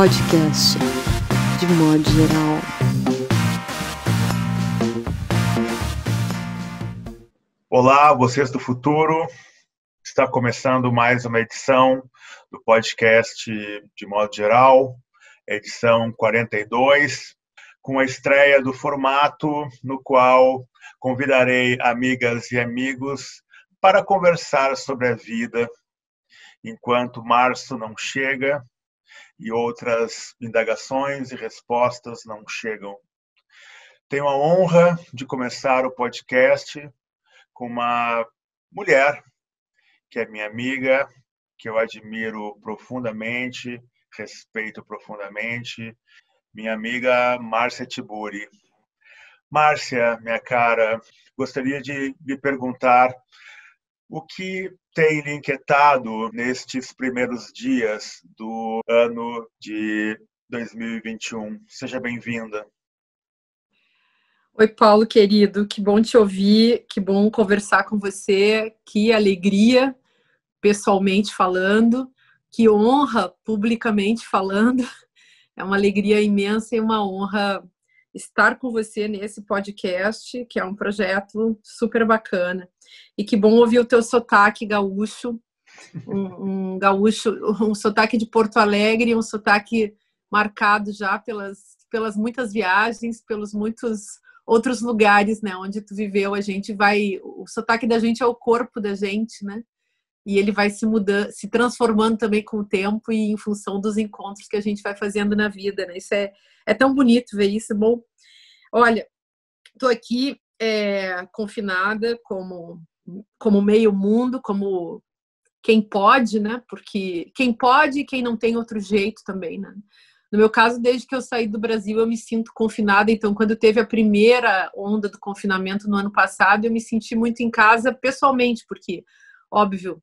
podcast, de modo geral. Olá, vocês do futuro. Está começando mais uma edição do podcast de modo geral, edição 42, com a estreia do formato no qual convidarei amigas e amigos para conversar sobre a vida enquanto março não chega e outras indagações e respostas não chegam. Tenho a honra de começar o podcast com uma mulher que é minha amiga, que eu admiro profundamente, respeito profundamente, minha amiga Márcia Tiburi. Márcia, minha cara, gostaria de lhe perguntar o que tem lhe inquietado nestes primeiros dias do ano de 2021. Seja bem-vinda. Oi, Paulo, querido, que bom te ouvir, que bom conversar com você, que alegria, pessoalmente falando, que honra, publicamente falando. É uma alegria imensa e uma honra estar com você nesse podcast, que é um projeto super bacana. E que bom ouvir o teu sotaque gaúcho, um gaúcho, um sotaque de Porto Alegre, um sotaque marcado já pelas muitas viagens, pelos muitos outros lugares, né, onde tu viveu. O sotaque da gente é o corpo da gente, né, e ele vai se mudando, se transformando também com o tempo e em função dos encontros que a gente vai fazendo na vida, né, isso é tão bonito ver isso. Bom, olha, tô aqui confinada como meio mundo, como quem pode, né, porque quem pode e quem não tem outro jeito também, né. No meu caso, desde que eu saí do Brasil, eu me sinto confinada. Então, quando teve a primeira onda do confinamento no ano passado, eu me senti muito em casa pessoalmente, porque, óbvio,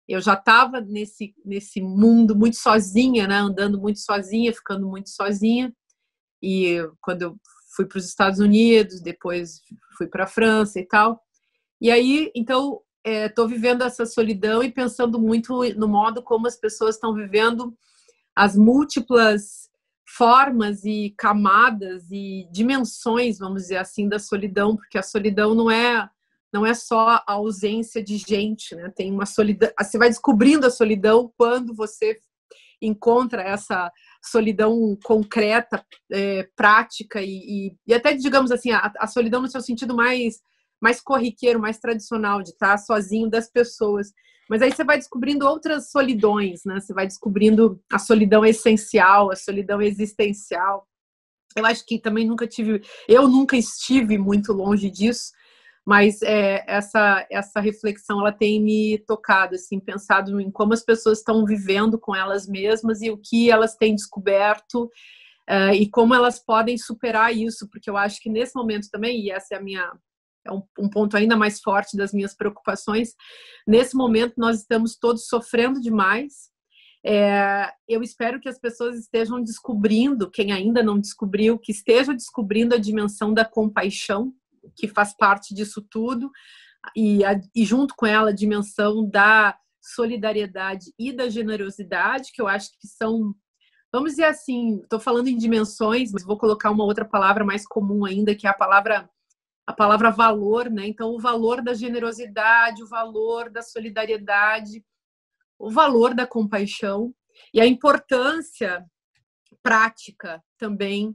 eu já estava nesse mundo muito sozinha, né? Andando muito sozinha, ficando muito sozinha. E quando eu fui para os Estados Unidos, depois fui para a França e tal. E aí, então, estou vivendo essa solidão e pensando muito no modo como as pessoas estão vivendo as múltiplas formas e camadas e dimensões, vamos dizer assim, da solidão, porque a solidão não é só a ausência de gente, né? Tem uma solidão, você vai descobrindo a solidão quando você encontra essa solidão concreta, prática e até, digamos assim, a solidão no seu sentido mais corriqueiro, mais tradicional, de estar sozinho das pessoas. Mas aí você vai descobrindo outras solidões, né? Você vai descobrindo a solidão essencial, a solidão existencial. Eu acho que também eu nunca estive muito longe disso, mas essa reflexão ela tem me tocado, assim, pensado em como as pessoas estão vivendo com elas mesmas e o que elas têm descoberto e como elas podem superar isso, porque eu acho que nesse momento também, e essa é um ponto ainda mais forte das minhas preocupações. Nesse momento, nós estamos todos sofrendo demais. Eu espero que as pessoas estejam descobrindo, quem ainda não descobriu, que esteja descobrindo a dimensão da compaixão, que faz parte disso tudo, e junto com ela a dimensão da solidariedade e da generosidade, que eu acho que são, vamos dizer assim, estou falando em dimensões, mas vou colocar uma outra palavra mais comum ainda, que é a palavra valor, né? Então, o valor da generosidade, o valor da solidariedade, o valor da compaixão e a importância prática também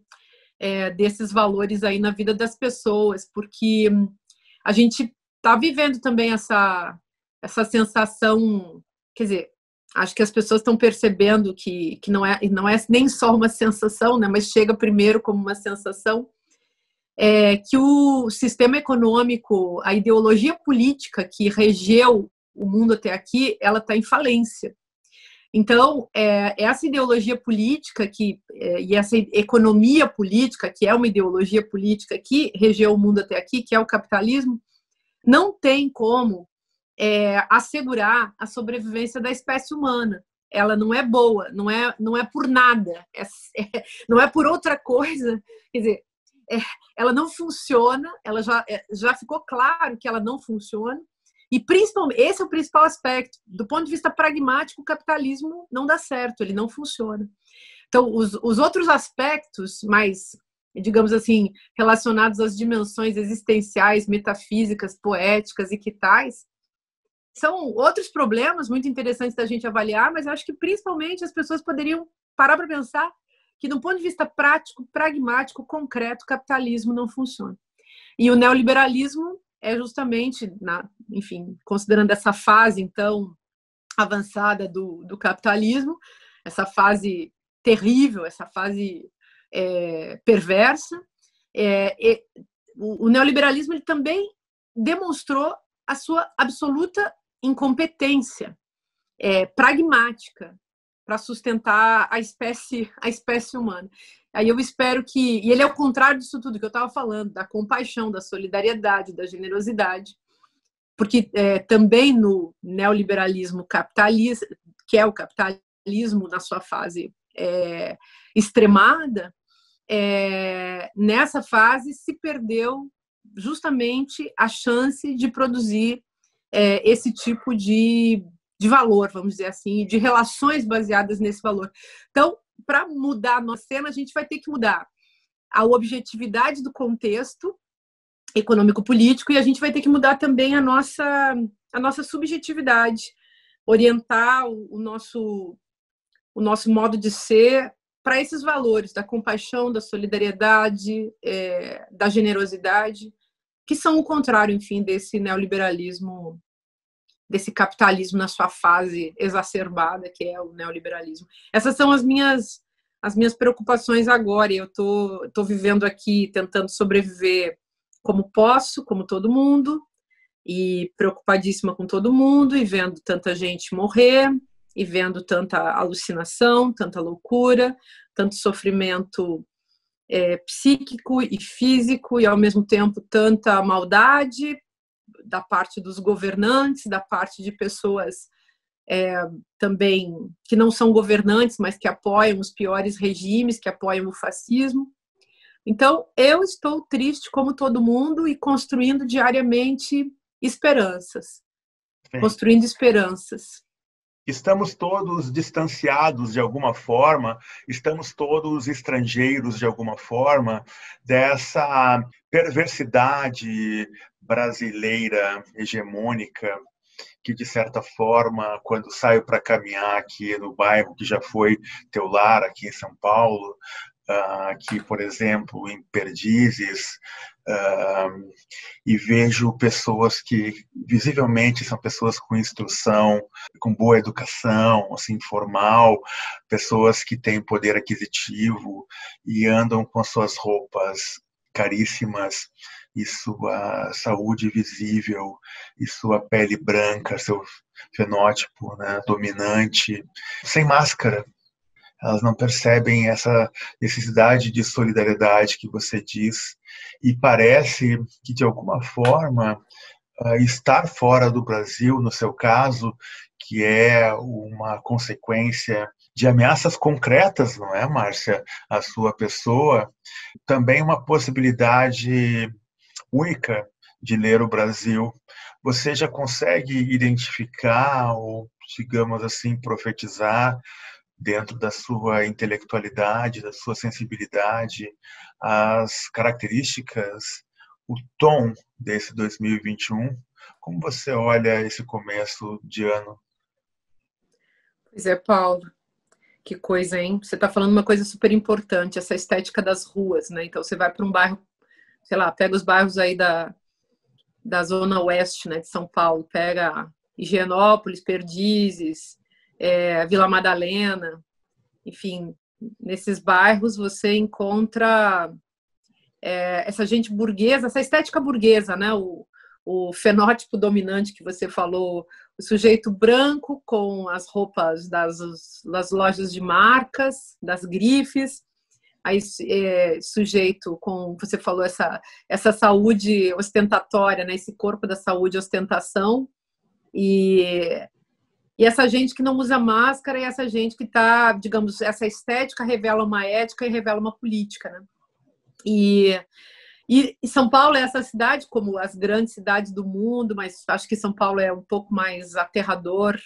desses valores aí na vida das pessoas, porque a gente está vivendo também essa sensação, quer dizer, acho que as pessoas estão percebendo que não é nem só uma sensação, né? Mas chega primeiro como uma sensação, que o sistema econômico, a ideologia política que regeu o mundo até aqui, ela está em falência. Então, essa ideologia política e essa economia política, que é uma ideologia política que regeu o mundo até aqui, que é o capitalismo, não tem como assegurar a sobrevivência da espécie humana. Ela não é boa, não é por nada, não é por outra coisa. Quer dizer, ela não funciona, ela já ficou claro que ela não funciona, e principalmente, esse é o principal aspecto, do ponto de vista pragmático, o capitalismo não dá certo, ele não funciona. Então, os outros aspectos mais, digamos assim, relacionados às dimensões existenciais, metafísicas, poéticas e que tais, são outros problemas muito interessantes da gente avaliar, mas eu acho que principalmente as pessoas poderiam parar para pensar que, do ponto de vista prático, pragmático, concreto, o capitalismo não funciona. E o neoliberalismo é justamente, enfim, considerando essa fase, então, avançada do capitalismo, essa fase terrível, essa fase perversa, o neoliberalismo ele também demonstrou a sua absoluta incompetência pragmática para sustentar a espécie humana. Aí eu espero que... E ele é o contrário disso tudo que eu estava falando, da compaixão, da solidariedade, da generosidade, porque também no neoliberalismo capitalista, que é o capitalismo na sua fase extremada, nessa fase se perdeu justamente a chance de produzir esse tipo de valor, vamos dizer assim, de relações baseadas nesse valor. Então, para mudar a nossa cena, a gente vai ter que mudar a objetividade do contexto econômico-político e a gente vai ter que mudar também a nossa subjetividade, orientar o nosso modo de ser para esses valores da compaixão, da solidariedade, da generosidade, que são o contrário, enfim, desse neoliberalismo, desse capitalismo na sua fase exacerbada, que é o neoliberalismo. Essas são as minhas preocupações agora, e eu tô vivendo aqui, tentando sobreviver como posso, como todo mundo, e preocupadíssima com todo mundo, e vendo tanta gente morrer, e vendo tanta alucinação, tanta loucura, tanto sofrimento psíquico e físico, e ao mesmo tempo tanta maldade da parte dos governantes, da parte de pessoas também que não são governantes, mas que apoiam os piores regimes, que apoiam o fascismo. Então, eu estou triste como todo mundo e construindo diariamente esperanças. Sim. Construindo esperanças. Estamos todos distanciados de alguma forma, estamos todos estrangeiros de alguma forma dessa perversidade brasileira hegemônica que, de certa forma, quando saio para caminhar aqui no bairro que já foi teu lar, aqui em São Paulo, aqui, por exemplo, em Perdizes, e vejo pessoas que visivelmente são pessoas com instrução, com boa educação, assim, formal, pessoas que têm poder aquisitivo e andam com suas roupas caríssimas e sua saúde visível e sua pele branca, seu fenótipo, né, dominante, sem máscara. Elas não percebem essa necessidade de solidariedade que você diz e parece que, de alguma forma, estar fora do Brasil, no seu caso, que é uma consequência de ameaças concretas, não é, Márcia? A sua pessoa, também uma possibilidade única de ler o Brasil. Você já consegue identificar ou, digamos assim, profetizar dentro da sua intelectualidade, da sua sensibilidade, as características, o tom desse 2021? Como você olha esse começo de ano? Pois é, Paulo, que coisa, hein? Você está falando uma coisa super importante, essa estética das ruas, né? Então você vai para um bairro, sei lá, pega os bairros aí da zona oeste, né, de São Paulo, pega Higienópolis, Perdizes, Vila Madalena, enfim, nesses bairros você encontra essa gente burguesa, essa estética burguesa, né? O fenótipo dominante que você falou, o sujeito branco com as roupas das lojas de marcas, das grifes, aí sujeito com, você falou, essa saúde ostentatória, né? Esse corpo da saúde ostentação, e essa gente que não usa máscara, e essa gente que está, digamos, essa estética revela uma ética e revela uma política, né? E São Paulo é essa cidade, como as grandes cidades do mundo, mas acho que São Paulo é um pouco mais aterrador,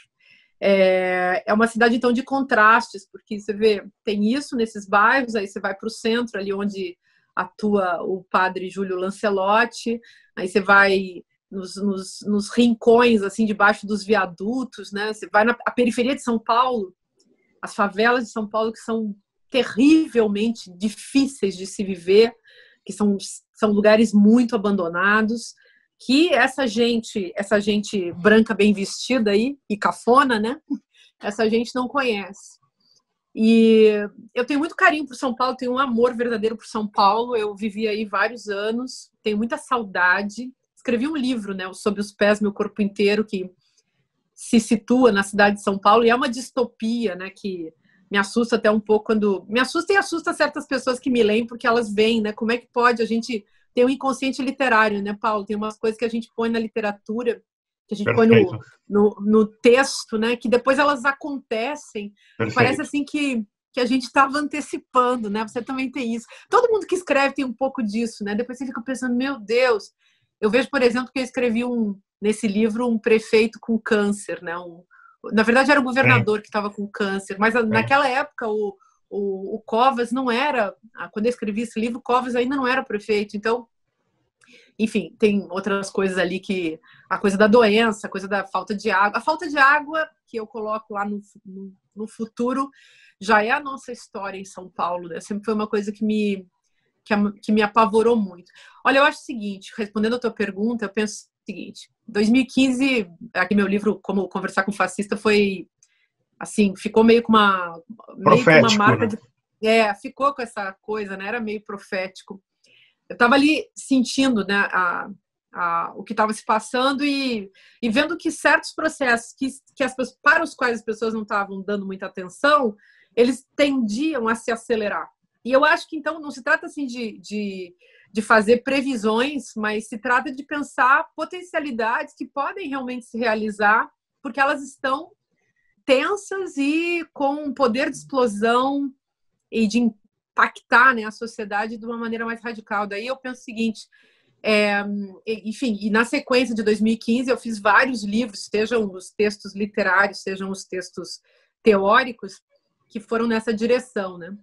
É uma cidade, então, de contrastes, porque você vê, tem isso nesses bairros, aí você vai para o centro, ali onde atua o padre Júlio Lancelotti, aí você vai nos rincões, assim, debaixo dos viadutos, né? Você vai na periferia de São Paulo, as favelas de São Paulo, que são terrivelmente difíceis de se viver, que são lugares muito abandonados, que essa gente branca bem vestida aí, e cafona, né? Essa gente não conhece. E eu tenho muito carinho por São Paulo, tenho um amor verdadeiro por São Paulo, eu vivi aí vários anos, tenho muita saudade. Escrevi um livro, né, Sob os Pés, Meu Corpo Inteiro, que se situa na cidade de São Paulo, e é uma distopia, né, que me assusta até um pouco quando... Me assusta e assusta certas pessoas que me leem, porque elas veem, né, como é que pode a gente ter um inconsciente literário, né, Paulo? Tem umas coisas que a gente põe na literatura, que a gente Perfeito. põe no texto, né, que depois elas acontecem, Perfeito. e parece assim que a gente estava antecipando, né? Você também tem isso. Todo mundo que escreve tem um pouco disso, né? Depois você fica pensando, meu Deus... Eu vejo, por exemplo, que eu escrevi nesse livro um prefeito com câncer, né? Na verdade, era o governador que estava com câncer, mas naquela época o Covas não era... Quando eu escrevi esse livro, o Covas ainda não era prefeito. Então, enfim, tem outras coisas ali que... A coisa da doença, a coisa da falta de água. A falta de água, que eu coloco lá no futuro, já é a nossa história em São Paulo, né? Sempre foi uma coisa que me apavorou muito. Olha, eu acho o seguinte, respondendo a tua pergunta, eu penso o seguinte, 2015, aqui meu livro, Como Conversar com o Fascista, foi, assim, ficou meio com uma marca, né? Ficou com essa coisa, né? Era meio profético. Eu estava ali sentindo, né, o que estava se passando e vendo que certos processos para os quais as pessoas não estavam dando muita atenção, eles tendiam a se acelerar. E eu acho que, então, não se trata assim de fazer previsões, mas se trata de pensar potencialidades que podem realmente se realizar, porque elas estão tensas e com um poder de explosão e de impactar, né, a sociedade de uma maneira mais radical. Daí eu penso o seguinte, enfim, e na sequência de 2015 eu fiz vários livros, sejam os textos literários, sejam os textos teóricos, que foram nessa direção, né?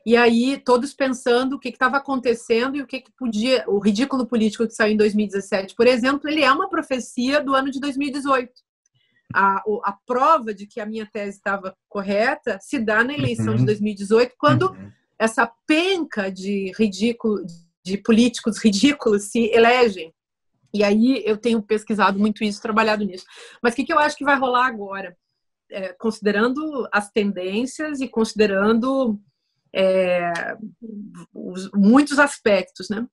E aí, todos pensando o que estava acontecendo e o que podia... O ridículo político que saiu em 2017, por exemplo, ele é uma profecia do ano de 2018. A prova de que a minha tese estava correta se dá na eleição de 2018, quando essa penca de políticos ridículos se elegem. E aí eu tenho pesquisado muito isso, trabalhado nisso. Mas o que eu acho que vai rolar agora? Considerando as tendências e considerando muitos aspectos, né?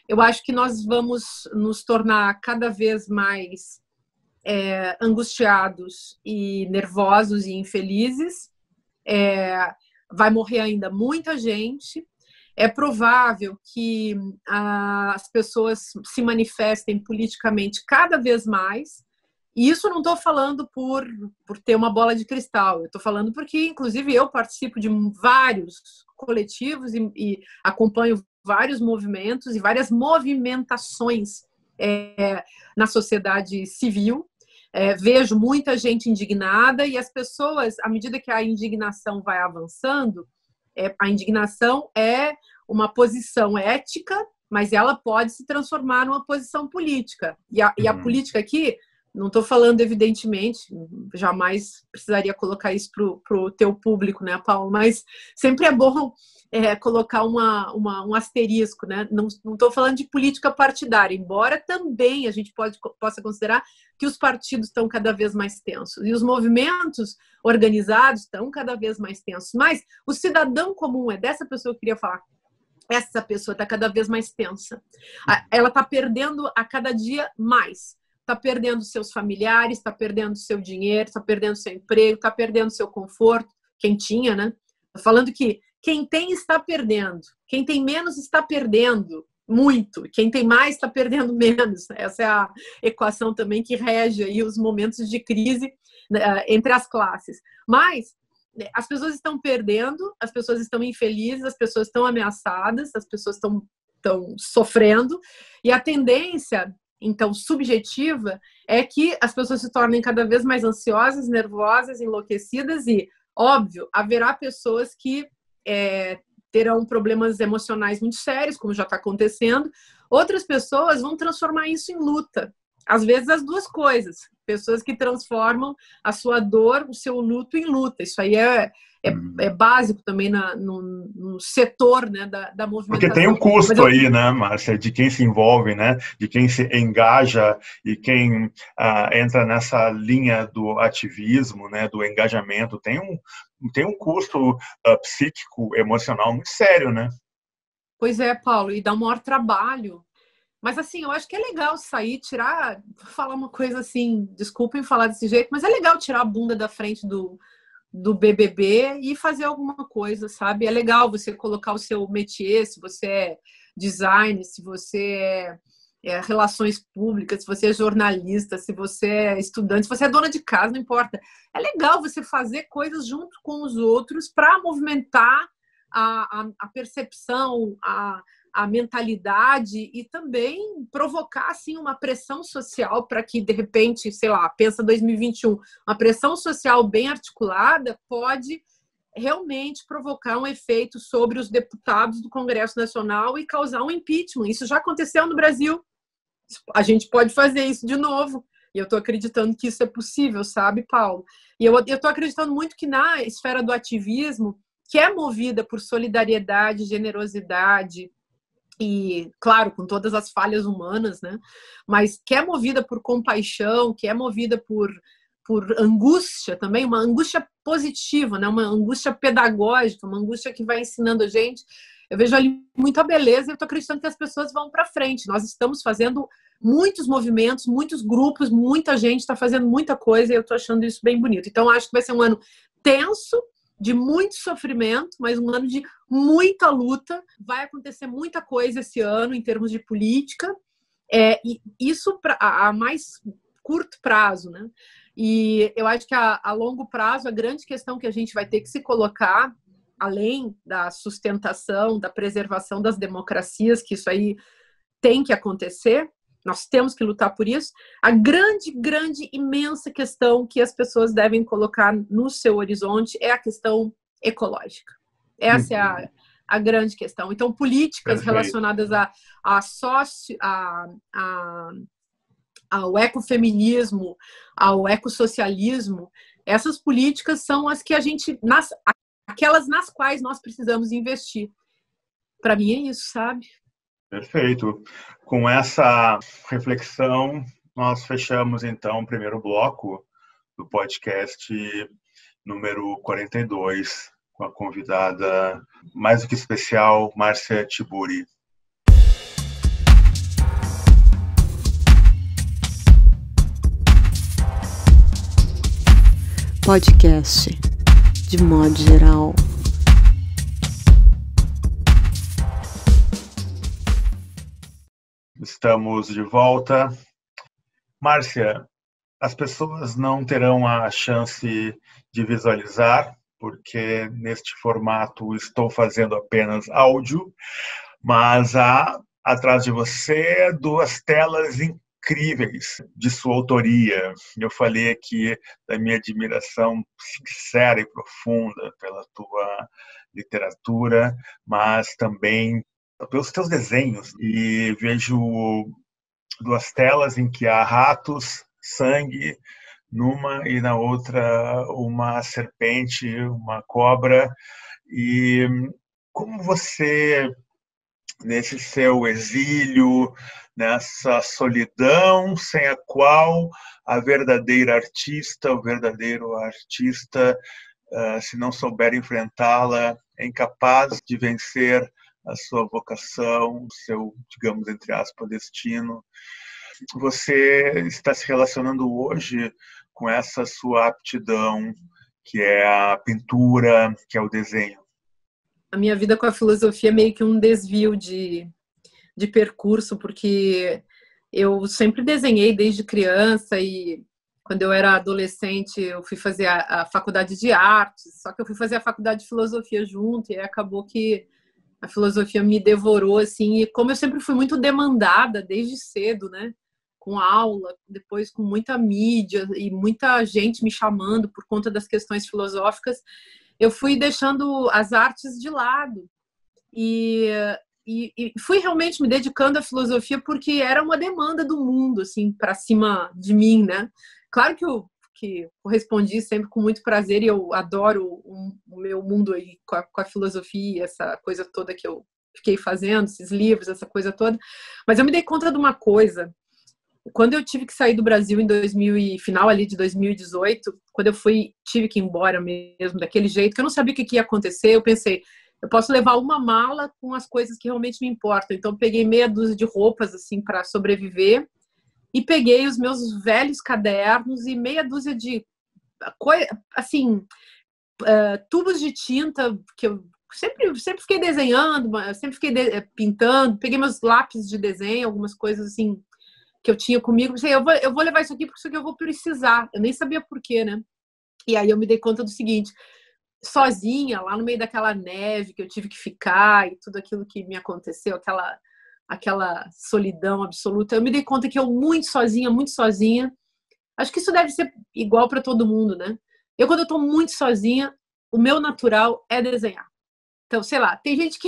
Eu acho que nós vamos nos tornar cada vez mais angustiados e nervosos e infelizes. Vai morrer ainda muita gente. É provável que as pessoas se manifestem politicamente cada vez mais. E isso não estou falando por ter uma bola de cristal, eu estou falando porque, inclusive, eu participo de vários coletivos e acompanho vários movimentos e várias movimentações na sociedade civil. Vejo muita gente indignada e as pessoas, à medida que a indignação vai avançando, a indignação é uma posição ética, mas ela pode se transformar numa posição política. E a política aqui... Não estou falando, evidentemente, jamais precisaria colocar isso para o teu público, né, Paulo? Mas sempre é bom colocar um asterisco, né? Não estou falando de política partidária, embora também a gente possa considerar que os partidos estão cada vez mais tensos e os movimentos organizados estão cada vez mais tensos. Mas o cidadão comum, é dessa pessoa que eu queria falar. Essa pessoa está cada vez mais tensa. Ela está perdendo a cada dia mais. Está perdendo seus familiares, está perdendo seu dinheiro, está perdendo seu emprego, está perdendo seu conforto, quem tinha, né? Tô falando que quem tem está perdendo, quem tem menos está perdendo muito, quem tem mais está perdendo menos. Essa é a equação também que rege aí os momentos de crise entre as classes. Mas as pessoas estão perdendo, as pessoas estão infelizes, as pessoas estão ameaçadas, as pessoas estão sofrendo, e a tendência então subjetiva, é que as pessoas se tornem cada vez mais ansiosas, nervosas, enlouquecidas e, óbvio, haverá pessoas que terão problemas emocionais muito sérios, como já está acontecendo. Outras pessoas vão transformar isso em luta. Às vezes as duas coisas. Pessoas que transformam a sua dor, o seu luto em luta. Isso aí é básico também no setor, né, da movimentação. Porque tem um custo aí, né, Márcia, de quem se envolve, né, de quem se engaja e quem entra nessa linha do ativismo, né, do engajamento. Tem um custo psíquico, emocional muito sério, né? Pois é, Paulo, e dá um maior trabalho. Mas, assim, eu acho que é legal sair, falar uma coisa assim, desculpem falar desse jeito, mas é legal tirar a bunda da frente do BBB e fazer alguma coisa, sabe? É legal você colocar o seu métier, se você é design, se você é relações públicas, se você é jornalista, se você é estudante, se você é dona de casa, não importa. É legal você fazer coisas junto com os outros para movimentar a percepção, a mentalidade e também provocar assim uma pressão social para que, de repente, sei lá, pensa 2021, uma pressão social bem articulada pode realmente provocar um efeito sobre os deputados do Congresso Nacional e causar um impeachment. Isso já aconteceu no Brasil. A gente pode fazer isso de novo. E eu estou acreditando que isso é possível, sabe, Paulo? E eu estou acreditando muito que na esfera do ativismo, que é movida por solidariedade, generosidade, e, claro, com todas as falhas humanas, né? Mas que é movida por compaixão, que é movida por angústia também, uma angústia positiva, né? Uma angústia pedagógica, uma angústia que vai ensinando a gente. Eu vejo ali muita beleza e eu estou acreditando que as pessoas vão para frente. Nós estamos fazendo muitos movimentos, muitos grupos, muita gente está fazendo muita coisa e eu estou achando isso bem bonito. Então, acho que vai ser um ano tenso, de muito sofrimento, mas um ano de muita luta. Vai acontecer muita coisa esse ano em termos de política, e isso a mais curto prazo, né? E eu acho que a longo prazo, a grande questão que a gente vai ter que se colocar, além da sustentação, da preservação das democracias, que isso aí tem que acontecer, nós temos que lutar por isso. A grande, imensa questão que as pessoas devem colocar no seu horizonte é a questão ecológica. Essa é a grande questão. Então, políticas relacionadas ao ecofeminismo, ao ecossocialismo, essas políticas são as que aquelas nas quais nós precisamos investir. Para mim é isso, sabe? Perfeito. Com essa reflexão, nós fechamos, então, o primeiro bloco do podcast número 42, com a convidada mais do que especial, Márcia Tiburi. Podcast, de modo geral. Estamos de volta. Márcia, as pessoas não terão a chance de visualizar, porque neste formato estou fazendo apenas áudio, mas há atrás de você 2 telas incríveis de sua autoria. Eu falei aqui da minha admiração sincera e profunda pela tua literatura, mas também pelos teus desenhos, e vejo 2 telas em que há ratos, sangue, numa e na outra uma serpente, uma cobra. E como você, nesse seu exílio, nessa solidão sem a qual a verdadeira artista, o verdadeiro artista, se não souber enfrentá-la, é incapaz de vencer a sua vocação, o seu, digamos, entre aspas, destino. Você está se relacionando hoje com essa sua aptidão, que é a pintura, que é o desenho? A minha vida com a filosofia é meio que um desvio de percurso, porque eu sempre desenhei desde criança e quando eu era adolescente eu fui fazer a faculdade de artes, só que eu fui fazer a faculdade de filosofia junto e acabou que a filosofia me devorou, assim, e como eu sempre fui muito demandada desde cedo, né? com aula, depois com muita mídia e muita gente me chamando por conta das questões filosóficas, eu fui deixando as artes de lado e fui realmente me dedicando à filosofia porque era uma demanda do mundo, assim, para cima de mim, né? Claro que correspondi sempre com muito prazer e eu adoro o meu mundo aí com a filosofia, essa coisa toda que eu fiquei fazendo, esses livros, essa coisa toda. Mas eu me dei conta de uma coisa. Quando eu tive que sair do Brasil em final ali de 2018, quando eu tive que ir embora mesmo daquele jeito, que eu não sabia o que ia acontecer, eu pensei, eu posso levar uma mala com as coisas que realmente me importam. Então, eu peguei meia dúzia de roupas, assim, para sobreviver, e peguei os meus velhos cadernos e meia dúzia de, assim, tubos de tinta, que eu sempre fiquei desenhando, sempre fiquei pintando, peguei meus lápis de desenho, algumas coisas, assim, que eu tinha comigo. Pensei, eu vou levar isso aqui porque isso aqui eu vou precisar. Eu nem sabia por quê, né? E aí eu me dei conta do seguinte, sozinha, lá no meio daquela neve que eu tive que ficar e tudo aquilo que me aconteceu, aquela solidão absoluta, eu me dei conta que eu muito sozinha, acho que isso deve ser igual para todo mundo, né? Quando eu tô muito sozinha, o meu natural é desenhar. Então, sei lá, tem gente,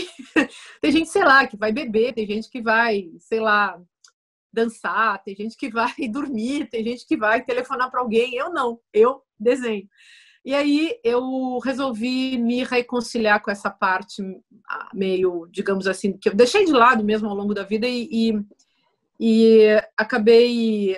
sei lá, que vai beber, tem gente que vai, sei lá, dançar, tem gente que vai dormir, tem gente que vai telefonar para alguém. Eu não, eu desenho. E aí eu resolvi me reconciliar com essa parte meio, digamos assim, que eu deixei de lado mesmo ao longo da vida e acabei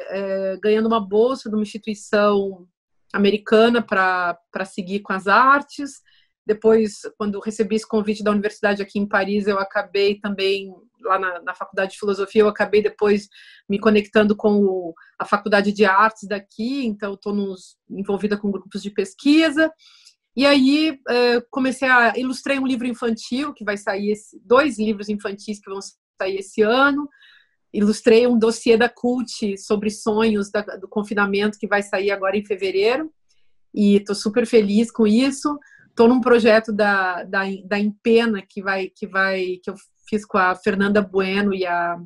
ganhando uma bolsa de uma instituição americana para seguir com as artes. Depois, quando recebi esse convite da universidade aqui em Paris, eu acabei também, lá na Faculdade de Filosofia, eu acabei depois me conectando com a Faculdade de Artes daqui, então estou envolvida com grupos de pesquisa. E aí ilustrei um livro infantil, que vai sair, 2 livros infantis que vão sair esse ano. Ilustrei um dossiê da CULT sobre sonhos do confinamento, que vai sair agora em fevereiro. E estou super feliz com isso. Estou num projeto da Empena que eu fiz com a Fernanda Bueno e a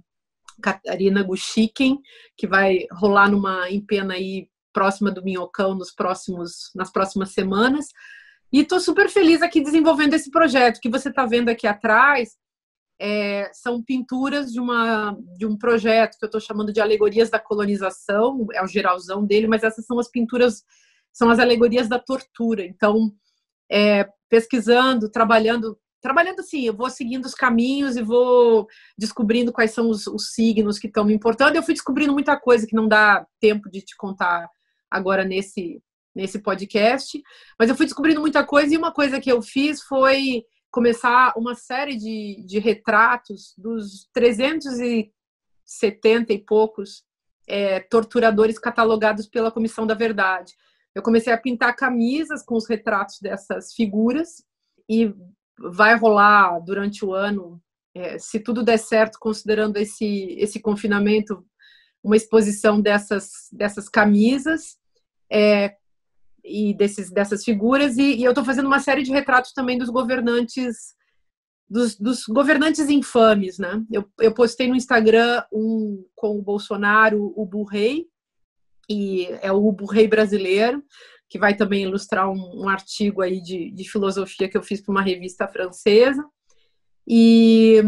Catarina Guxiquem, que vai rolar numa Empena aí próxima do Minhocão nas próximas semanas. E estou super feliz aqui desenvolvendo esse projeto. O que você está vendo aqui atrás são pinturas de um projeto que eu estou chamando de Alegorias da Colonização, é o geralzão dele, mas essas são as pinturas, são as alegorias da tortura. Então, pesquisando, trabalhando assim, eu vou seguindo os caminhos e vou descobrindo quais são os signos que estão me importando. Eu fui descobrindo muita coisa que não dá tempo de te contar agora nesse podcast, mas eu fui descobrindo muita coisa, e uma coisa que eu fiz foi começar uma série de retratos dos 370 e poucos torturadores catalogados pela Comissão da Verdade. Eu comecei a pintar camisas com os retratos dessas figuras e vai rolar durante o ano, se tudo der certo, considerando esse confinamento, uma exposição dessas camisas e dessas figuras. E eu estou fazendo uma série de retratos também dos governantes, dos governantes infames, né? Eu postei no Instagram com o Bolsonaro, o Burrei, e é o Burrei brasileiro, que vai também ilustrar um artigo aí de filosofia que eu fiz para uma revista francesa. E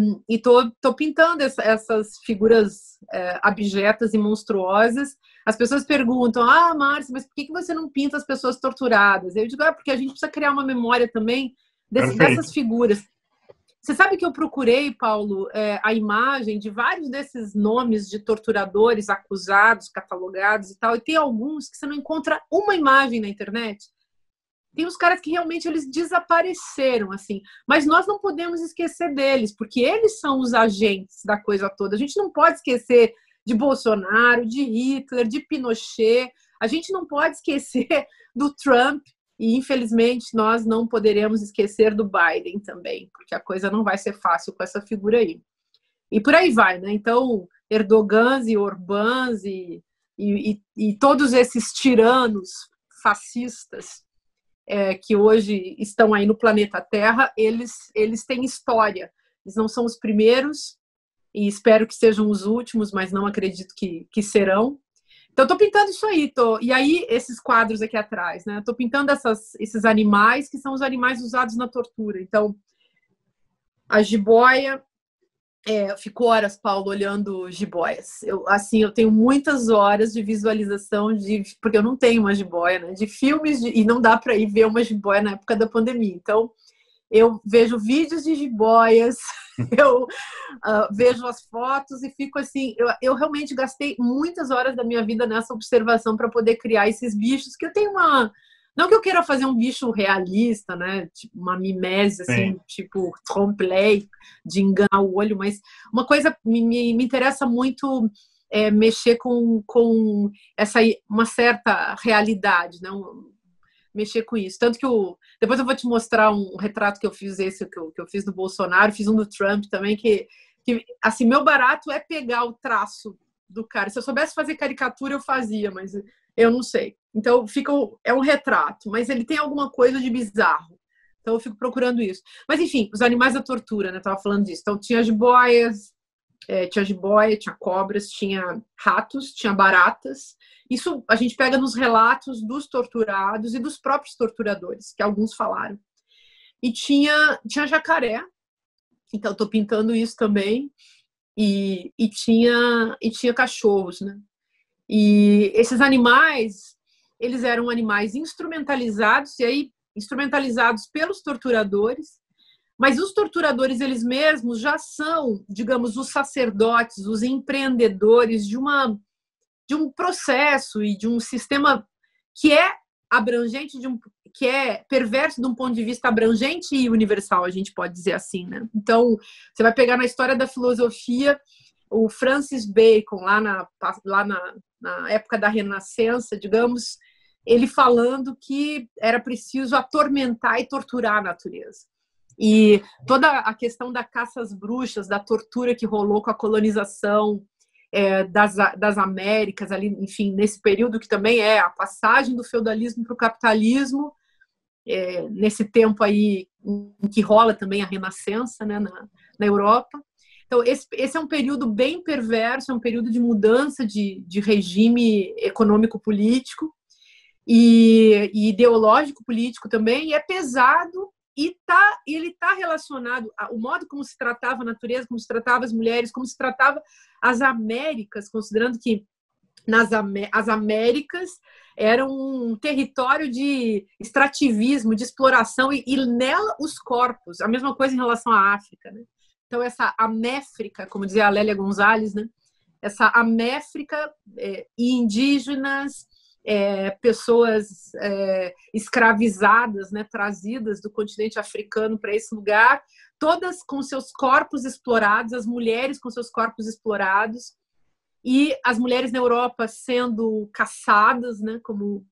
tô pintando essas figuras abjetas e monstruosas. As pessoas perguntam, Márcia, mas por que você não pinta as pessoas torturadas? Eu digo, porque a gente precisa criar uma memória também dessas figuras. Você sabe que eu procurei, Paulo, a imagem de vários desses nomes de torturadores acusados, catalogados e tal, e tem alguns que você não encontra uma imagem na internet. Tem uns caras que realmente eles desapareceram, assim, mas nós não podemos esquecer deles, porque eles são os agentes da coisa toda. A gente não pode esquecer de Bolsonaro, de Hitler, de Pinochet, a gente não pode esquecer do Trump, e infelizmente nós não poderemos esquecer do Biden também, porque a coisa não vai ser fácil com essa figura aí. E por aí vai, né? Então, Erdogans e Orbáns e todos esses tiranos fascistas que hoje estão aí no planeta Terra, eles têm história. Eles não são os primeiros, e espero que sejam os últimos, mas não acredito que serão. Então, estou pintando isso aí. E aí, esses quadros aqui atrás, né? Estou pintando esses animais, que são os animais usados na tortura. Então, a jiboia... eu fico horas, Paulo, olhando jiboias. Eu tenho muitas horas de visualização, porque eu não tenho uma jiboia, né? De filmes, e não dá para ir ver uma jiboia na época da pandemia. Então, eu vejo vídeos de jiboias, eu vejo as fotos e fico assim... Eu realmente gastei muitas horas da minha vida nessa observação para poder criar esses bichos, que eu tenho uma... Não que eu queira fazer um bicho realista, né? Tipo uma mimese, assim, tipo trompe-l'œil, de enganar o olho, mas uma coisa me interessa muito mexer com uma certa realidade, né? Mexer com isso. Tanto que depois eu vou te mostrar um retrato que eu fiz, esse que eu fiz do Bolsonaro, fiz um do Trump também, que assim, meu barato é pegar o traço do cara. Se eu soubesse fazer caricatura, eu fazia, mas eu não sei. Então, é um retrato, mas ele tem alguma coisa de bizarro. Então, eu fico procurando isso. Mas, enfim, os animais da tortura, né? Eu tava falando disso. Então, tinha jiboias, tinha jiboia, tinha cobras, tinha ratos, tinha baratas. Isso a gente pega nos relatos dos torturados e dos próprios torturadores, que alguns falaram. E tinha jacaré. Então, estou pintando isso também. E tinha cachorros, né? E esses animais, eles eram animais instrumentalizados, e aí instrumentalizados pelos torturadores, mas os torturadores eles mesmos já são, digamos, os sacerdotes, os empreendedores de um processo e de um sistema que é abrangente, que é perverso de um ponto de vista abrangente e universal, a gente pode dizer assim, né? Então, você vai pegar na história da filosofia o Francis Bacon, lá na época da Renascença, digamos, ele falando que era preciso atormentar e torturar a natureza. E toda a questão da caça às bruxas, da tortura que rolou com a colonização das Américas, ali, enfim, nesse período que também é a passagem do feudalismo para o capitalismo, nesse tempo aí em que rola também a Renascença, né, na Europa. Então, esse é um período bem perverso, é um período de mudança de regime econômico-político e ideológico-político também, e é pesado, e ele está relacionado ao modo como se tratava a natureza, como se tratava as mulheres, como se tratava as Américas, considerando que as Américas eram um território de extrativismo, de exploração, e nela os corpos, a mesma coisa em relação à África, né? Então, essa améfrica, como dizia a Lélia Gonzalez, né? Essa améfrica e indígenas, pessoas escravizadas, né? Trazidas do continente africano para esse lugar, todas com seus corpos explorados, as mulheres com seus corpos explorados, e as mulheres na Europa sendo caçadas, né? Como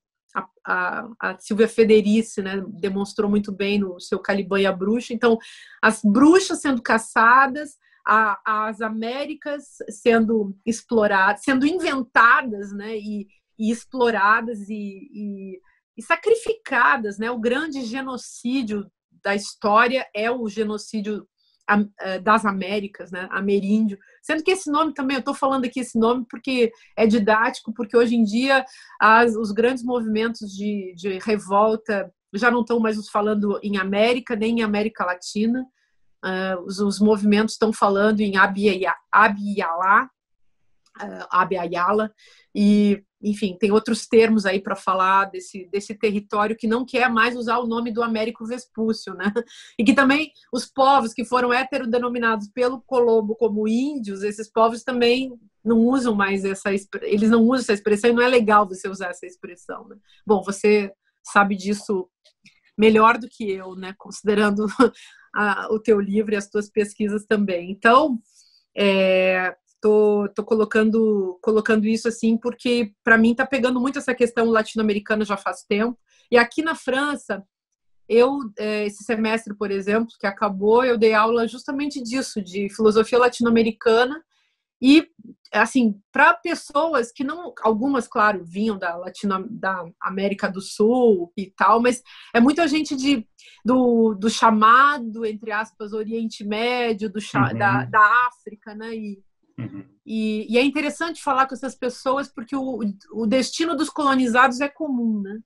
a Silvia Federici, né, demonstrou muito bem no seu Caliban e a Bruxa. Então, as bruxas sendo caçadas, as Américas sendo exploradas, sendo inventadas, né, e exploradas e sacrificadas, né? O grande genocídio da história é o genocídio das Américas, né? Ameríndio. Sendo que esse nome também, eu estou falando aqui esse nome porque é didático, porque hoje em dia os grandes movimentos de revolta já não estão mais falando em América, nem em América Latina. Os movimentos estão falando em Abya-Yala, e, enfim, tem outros termos aí para falar desse território que não quer mais usar o nome do Américo Vespúcio, né? E que também os povos que foram heterodenominados pelo Colombo como índios, esses povos também não usam mais eles não usam essa expressão, e não é legal você usar essa expressão, né? Bom, você sabe disso melhor do que eu, né? Considerando o teu livro e as tuas pesquisas também. Então, Tô colocando isso assim porque para mim tá pegando muito essa questão latino-americana já faz tempo. E aqui na França, esse semestre, por exemplo, que acabou, eu dei aula justamente disso, de filosofia latino-americana, E, assim, para pessoas que não... Algumas, claro, vinham da América do Sul e tal, mas é muita gente do chamado, entre aspas, Oriente Médio, da África, né? E é interessante falar com essas pessoas porque o destino dos colonizados é comum, né?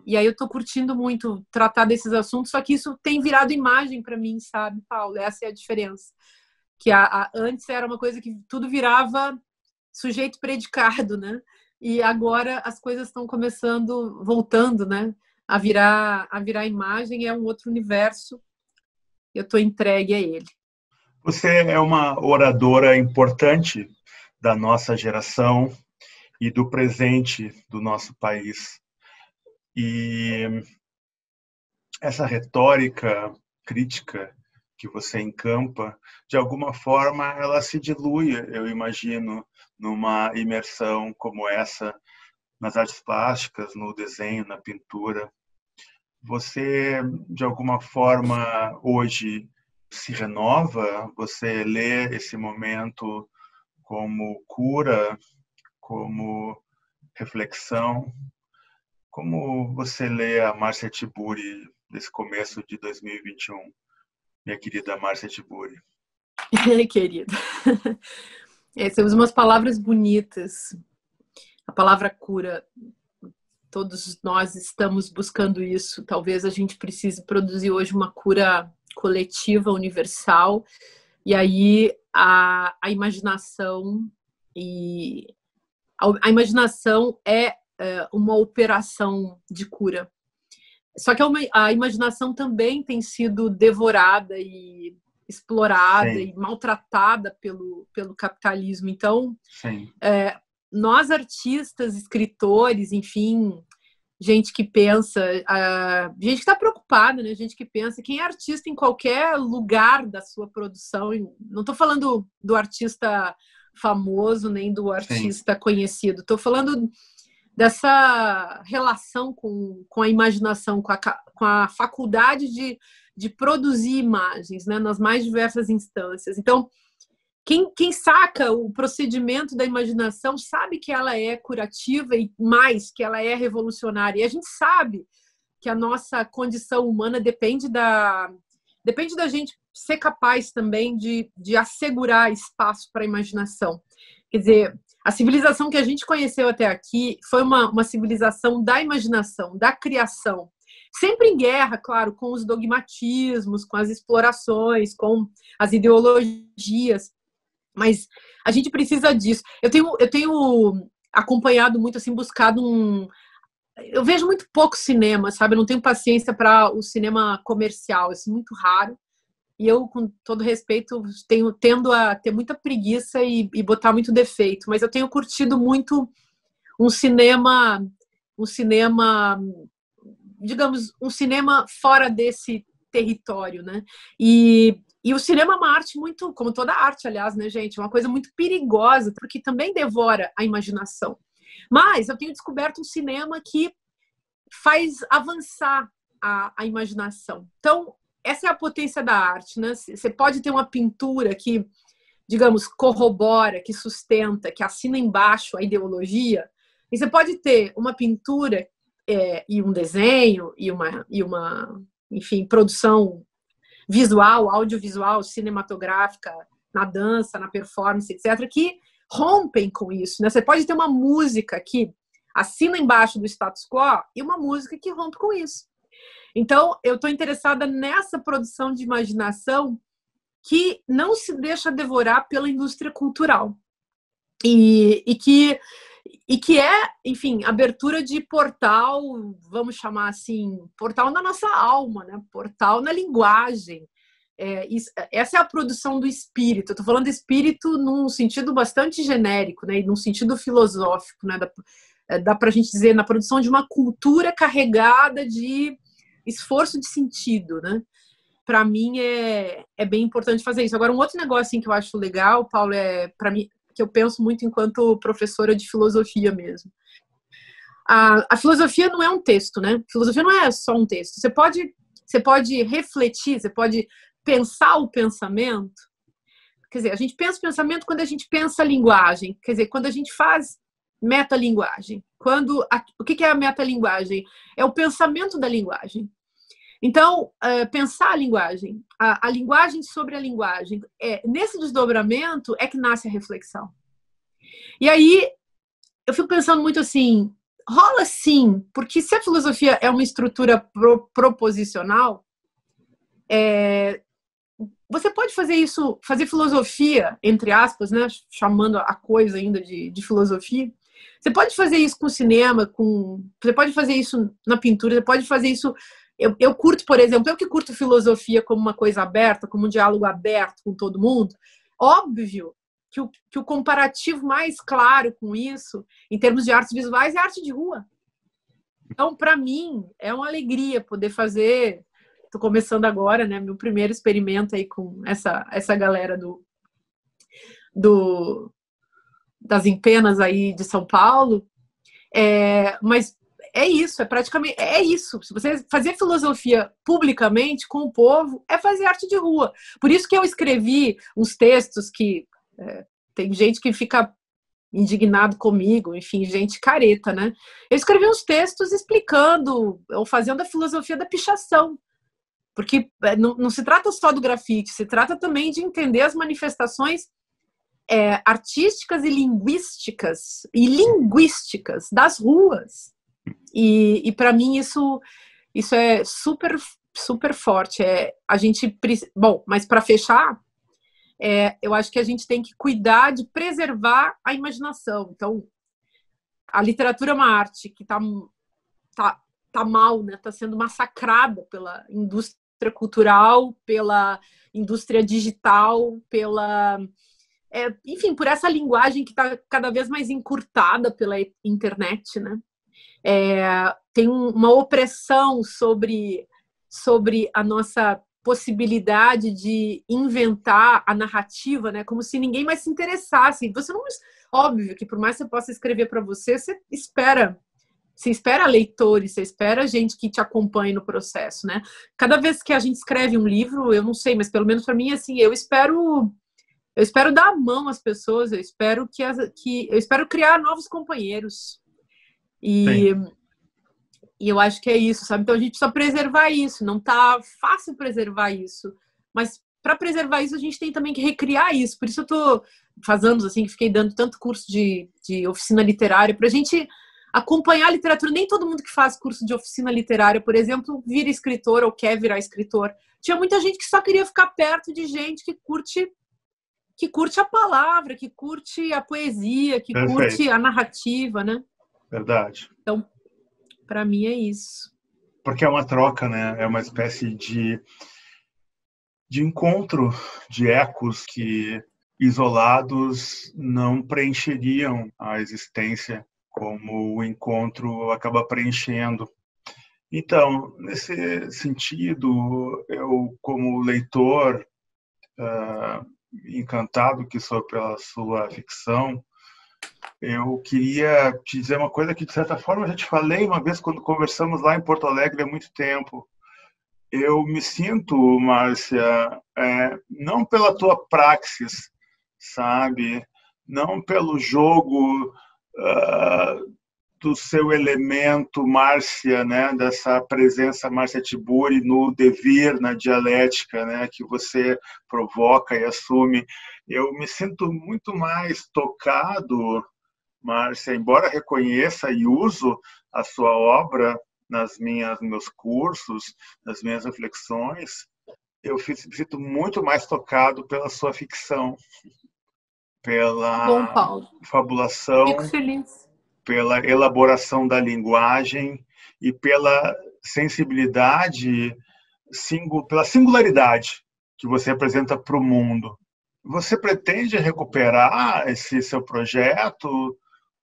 E aí eu tô curtindo muito tratar desses assuntos, só que isso tem virado imagem para mim, sabe, Paulo? Essa é a diferença. Que antes era uma coisa que tudo virava sujeito predicado, né? E agora as coisas estão voltando, né? A virar imagem, é um outro universo. Eu estou entregue a ele. Você é uma oradora importante da nossa geração e do presente do nosso país. E essa retórica crítica que você encampa, de alguma forma, ela se dilui, eu imagino, numa imersão como essa, nas artes plásticas, no desenho, na pintura. Você, de alguma forma, hoje se renova? Você lê esse momento como cura, como reflexão? Como você lê a Márcia Tiburi desse começo de 2021, minha querida Márcia Tiburi? Querida, você usa umas palavras bonitas. A palavra cura, todos nós estamos buscando isso. Talvez a gente precise produzir hoje uma cura coletiva, universal. E aí a imaginação a imaginação é uma operação de cura. Só que a imaginação também tem sido devorada e explorada Sim. e maltratada pelo capitalismo. Então, nós artistas, escritores, enfim, gente que pensa, gente que está preocupada, né? Gente que pensa, quem é artista em qualquer lugar da sua produção, não estou falando do artista famoso, nem do artista Sim. conhecido, estou falando dessa relação com a imaginação, com a faculdade de produzir imagens, né, nas mais diversas instâncias. Então, quem saca o procedimento da imaginação sabe que ela é curativa e mais, que ela é revolucionária. E a gente sabe que a nossa condição humana depende da gente ser capaz também de assegurar espaço para a imaginação. Quer dizer, a civilização que a gente conheceu até aqui foi uma civilização da imaginação, da criação. Sempre em guerra, claro, com os dogmatismos, com as explorações, com as ideologias. Mas a gente precisa disso. Eu tenho acompanhado muito, assim, buscado Eu vejo muito pouco cinema, sabe? Eu não tenho paciência para o cinema comercial, assim, muito raro. E eu, com todo respeito, tendo a ter muita preguiça e botar muito defeito. Mas eu tenho curtido muito um cinema, digamos, um cinema fora desse território, né? E o cinema é uma arte muito, como toda arte, aliás, né, gente? É uma coisa muito perigosa, porque também devora a imaginação. Mas eu tenho descoberto um cinema que faz avançar a imaginação. Então, essa é a potência da arte, né? Você pode ter uma pintura que, digamos, corrobora, que sustenta, que assina embaixo a ideologia, e você pode ter uma pintura e um desenho e uma, enfim, produção visual, audiovisual, cinematográfica, na dança, na performance, etc., que rompem com isso, né? Você pode ter uma música que assina embaixo do status quo e uma música que rompe com isso. Então, eu estou interessada nessa produção de imaginação que não se deixa devorar pela indústria cultural e que é, enfim, abertura de portal, vamos chamar assim, portal na nossa alma, né? Portal na linguagem. Essa é a produção do espírito. Eu estou falando de espírito num sentido bastante genérico, né? E num sentido filosófico, né? Dá para a gente dizer, na produção de uma cultura carregada de esforço de sentido, né? Para mim é bem importante fazer isso. Agora, um outro negócio assim, que eu acho legal, Paulo, para mim, que eu penso muito enquanto professora de filosofia mesmo. A filosofia não é um texto, né? Filosofia não é só um texto. Você pode refletir, você pode pensar o pensamento quer dizer, a gente pensa pensamento quando a gente pensa linguagem, quer dizer, quando a gente faz metalinguagem. O que é a metalinguagem? É o pensamento da linguagem. Então, pensar a linguagem sobre a linguagem, nesse desdobramento é que nasce a reflexão. E aí, eu fico pensando muito assim, rola sim, porque se a filosofia é uma estrutura proposicional, você pode fazer isso, fazer filosofia, entre aspas, né, chamando a coisa ainda de filosofia. Você pode fazer isso com cinema, você pode fazer isso na pintura, você pode fazer isso. Eu curto, por exemplo, eu que curto filosofia como uma coisa aberta, como um diálogo aberto com todo mundo. Óbvio que o comparativo mais claro com isso, em termos de artes visuais, é a arte de rua. Então, para mim, é uma alegria poder fazer. Estou começando agora, né? Meu primeiro experimento aí com essa galera das empenas aí de São Paulo. Mas é isso, praticamente isso. Se você fazer filosofia publicamente com o povo, é fazer arte de rua. Por isso que eu escrevi uns textos que tem gente que fica indignado comigo, enfim, gente careta, né? Eu escrevi uns textos explicando ou fazendo a filosofia da pichação. Porque não se trata só do grafite, se trata também de entender as manifestações artísticas e linguísticas das ruas. E para mim isso é super, super forte. Bom, mas para fechar, eu acho que a gente tem que cuidar de preservar a imaginação. Então, a literatura é uma arte que tá mal, né? Tá sendo massacrada pela indústria cultural, pela indústria digital, enfim, por essa linguagem que está cada vez mais encurtada pela internet, né? Tem uma opressão sobre a nossa possibilidade de inventar a narrativa, né? Como se ninguém mais se interessasse. Óbvio que por mais que você possa escrever para você espera leitores, você espera gente que te acompanhe no processo, né? Cada vez que a gente escreve um livro, eu não sei, mas pelo menos para mim, assim, eu espero dar a mão às pessoas, eu espero criar novos companheiros. E eu acho que é isso, sabe? Então a gente precisa preservar isso, não tá fácil preservar isso, mas para preservar isso a gente tem também que recriar isso. Por isso eu tô faz anos assim que fiquei dando tanto curso de oficina literária pra gente acompanhar a literatura. Nem todo mundo que faz curso de oficina literária, por exemplo, vira escritor ou quer virar escritor. Tinha muita gente que só queria ficar perto de gente que curte a palavra, que curte a poesia, que Perfeito. Curte a narrativa, né? Verdade. Então, para mim é isso. Porque é uma troca, né? É uma espécie de encontro de ecos que isolados não preencheriam a existência, como o encontro acaba preenchendo. Então, nesse sentido, eu, como leitor, encantado que sou pela sua ficção, eu queria te dizer uma coisa que, de certa forma, eu já te falei uma vez quando conversamos lá em Porto Alegre há muito tempo. Eu me sinto, Márcia, não pela tua praxis, sabe? Não pelo jogo do seu elemento, Márcia, né? Dessa presença Márcia Tiburi no devir, na dialética, né? Que você provoca e assume. Eu me sinto muito mais tocado, Márcia, embora reconheça e uso a sua obra nos meus cursos, nas minhas reflexões, eu me sinto muito mais tocado pela sua ficção, pela fabulação, fico feliz, pela elaboração da linguagem e pela sensibilidade, pela singularidade que você apresenta para o mundo. Você pretende recuperar esse seu projeto?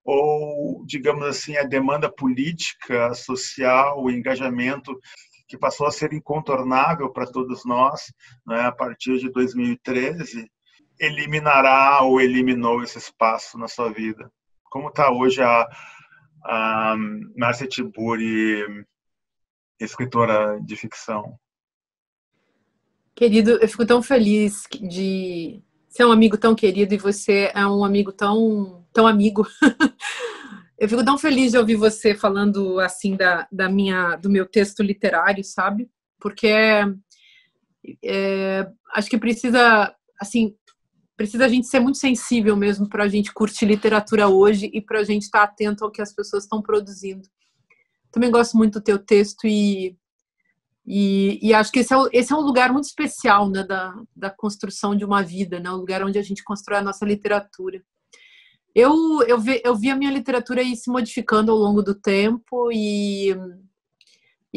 Ou, digamos assim, a demanda política, social, o engajamento que passou a ser incontornável para todos nós, né, a partir de 2013, eliminará ou eliminou esse espaço na sua vida? Como está hoje a Márcia Tiburi, escritora de ficção? Querido, eu fico tão feliz de Você é um amigo tão querido e você é um amigo tão amigo. Eu fico tão feliz de ouvir você falando assim do meu texto literário, sabe? Porque acho que precisa a gente ser muito sensível mesmo para a gente curtir literatura hoje e para a gente estar atento ao que as pessoas estão produzindo. Também gosto muito do teu texto e acho que esse é um lugar muito especial, né, da construção de uma vida, né, o lugar onde a gente constrói a nossa literatura. Eu vi a minha literatura aí se modificando ao longo do tempo e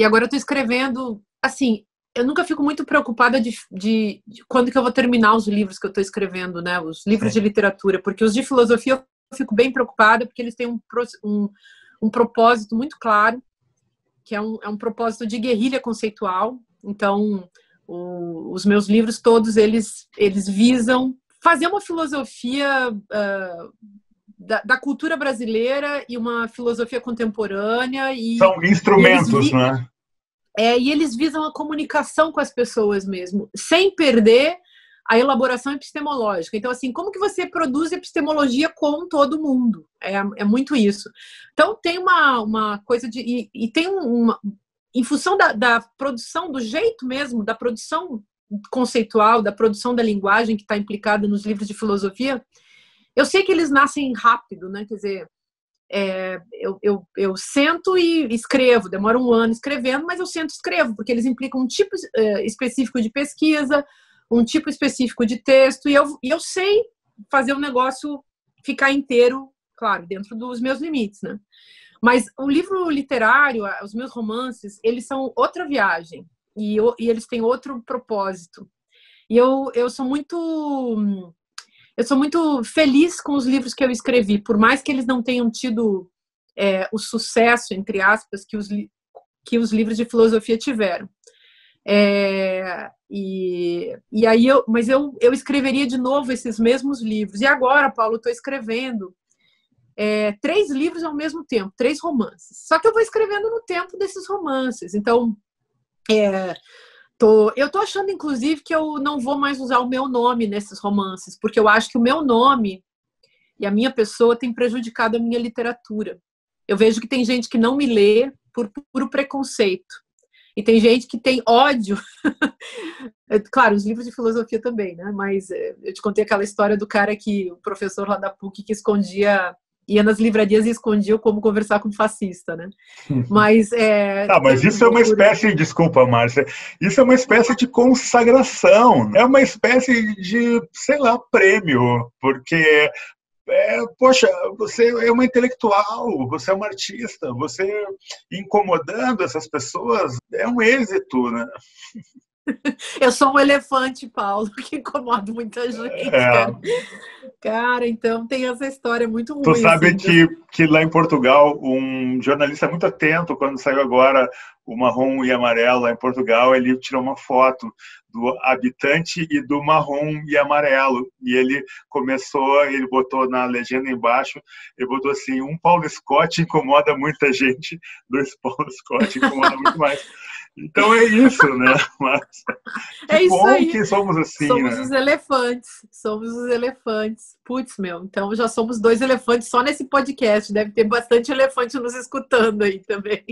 agora eu estou escrevendo, assim, eu nunca fico muito preocupada de quando que eu vou terminar os livros que eu estou escrevendo, né, os livros de literatura, porque os de filosofia eu fico bem preocupada porque eles têm um propósito muito claro, que é um propósito de guerrilha conceitual. Então, os meus livros todos, eles visam fazer uma filosofia da cultura brasileira e uma filosofia contemporânea. São instrumentos, né? E eles visam a comunicação com as pessoas mesmo, sem perder a elaboração epistemológica. Então, assim, como que você produz epistemologia com todo mundo? É muito isso. Então, tem uma coisa de... E tem em função da produção, do jeito mesmo, da produção conceitual, da produção da linguagem que está implicada nos livros de filosofia, eu sei que eles nascem rápido, né? Quer dizer, eu sento e escrevo, demora um ano escrevendo, mas eu sento e escrevo, porque eles implicam um tipo específico de pesquisa, um tipo específico de texto, e eu sei fazer o negócio ficar inteiro, claro, dentro dos meus limites, né? Mas o livro literário, os meus romances, eles são outra viagem, e eles têm outro propósito. E eu sou muito feliz com os livros que eu escrevi, por mais que eles não tenham tido o sucesso, entre aspas, que os livros de filosofia tiveram. Mas eu escreveria de novo esses mesmos livros. E agora, Paulo, eu estou escrevendo 3 livros ao mesmo tempo, 3 romances. Só que eu vou escrevendo no tempo desses romances. Então, eu estou achando, inclusive, que eu não vou mais usar o meu nome nesses romances, porque eu acho que o meu nome e a minha pessoa tem prejudicado a minha literatura. Eu vejo que tem gente que não me lê por puro preconceito. E tem gente que tem ódio. Claro, os livros de filosofia também, né? Mas eu te contei aquela história do cara o professor lá da PUC, que ia nas livrarias e escondia como conversar com um fascista, né? Mas mas isso é uma espécie, desculpa, Márcia, isso é uma espécie de consagração, é uma espécie de, sei lá, prêmio, porque poxa, você é uma intelectual, você é uma artista, você incomodando essas pessoas é um êxito, né? Eu sou um elefante, Paulo, que incomoda muita gente, cara. Cara, então tem essa história muito ruim. Tu sabe assim, que lá em Portugal, um jornalista muito atento, quando saiu agora o Marrom e Amarelo lá em Portugal, ele tirou uma foto do Habitante e do Marrom e Amarelo. E ele botou na legenda embaixo, ele botou assim, um Paulo Scott incomoda muita gente, 2 Paulo Scott incomoda muito mais. Então é isso, né? Mas, isso bom aí. Que somos assim, somos, né? os elefantes. Somos os elefantes. Putz, então já somos 2 elefantes só nesse podcast. Deve ter bastante elefante nos escutando aí também.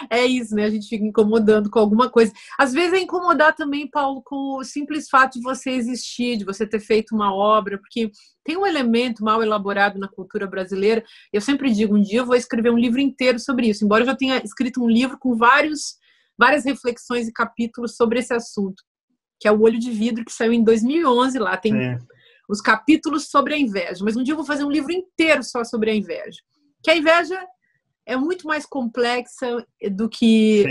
É isso, né? A gente fica incomodando com alguma coisa. Às vezes é incomodar também, Paulo, com o simples fato de você existir, de você ter feito uma obra, porque tem um elemento mal elaborado na cultura brasileira. Eu sempre digo, um dia eu vou escrever um livro inteiro sobre isso, embora eu já tenha escrito um livro com várias reflexões e capítulos sobre esse assunto, que é o Olho de Vidro, que saiu em 2011 lá. Tem os capítulos sobre a inveja, mas um dia eu vou fazer um livro inteiro só sobre a inveja. Que a inveja é muito mais complexa do que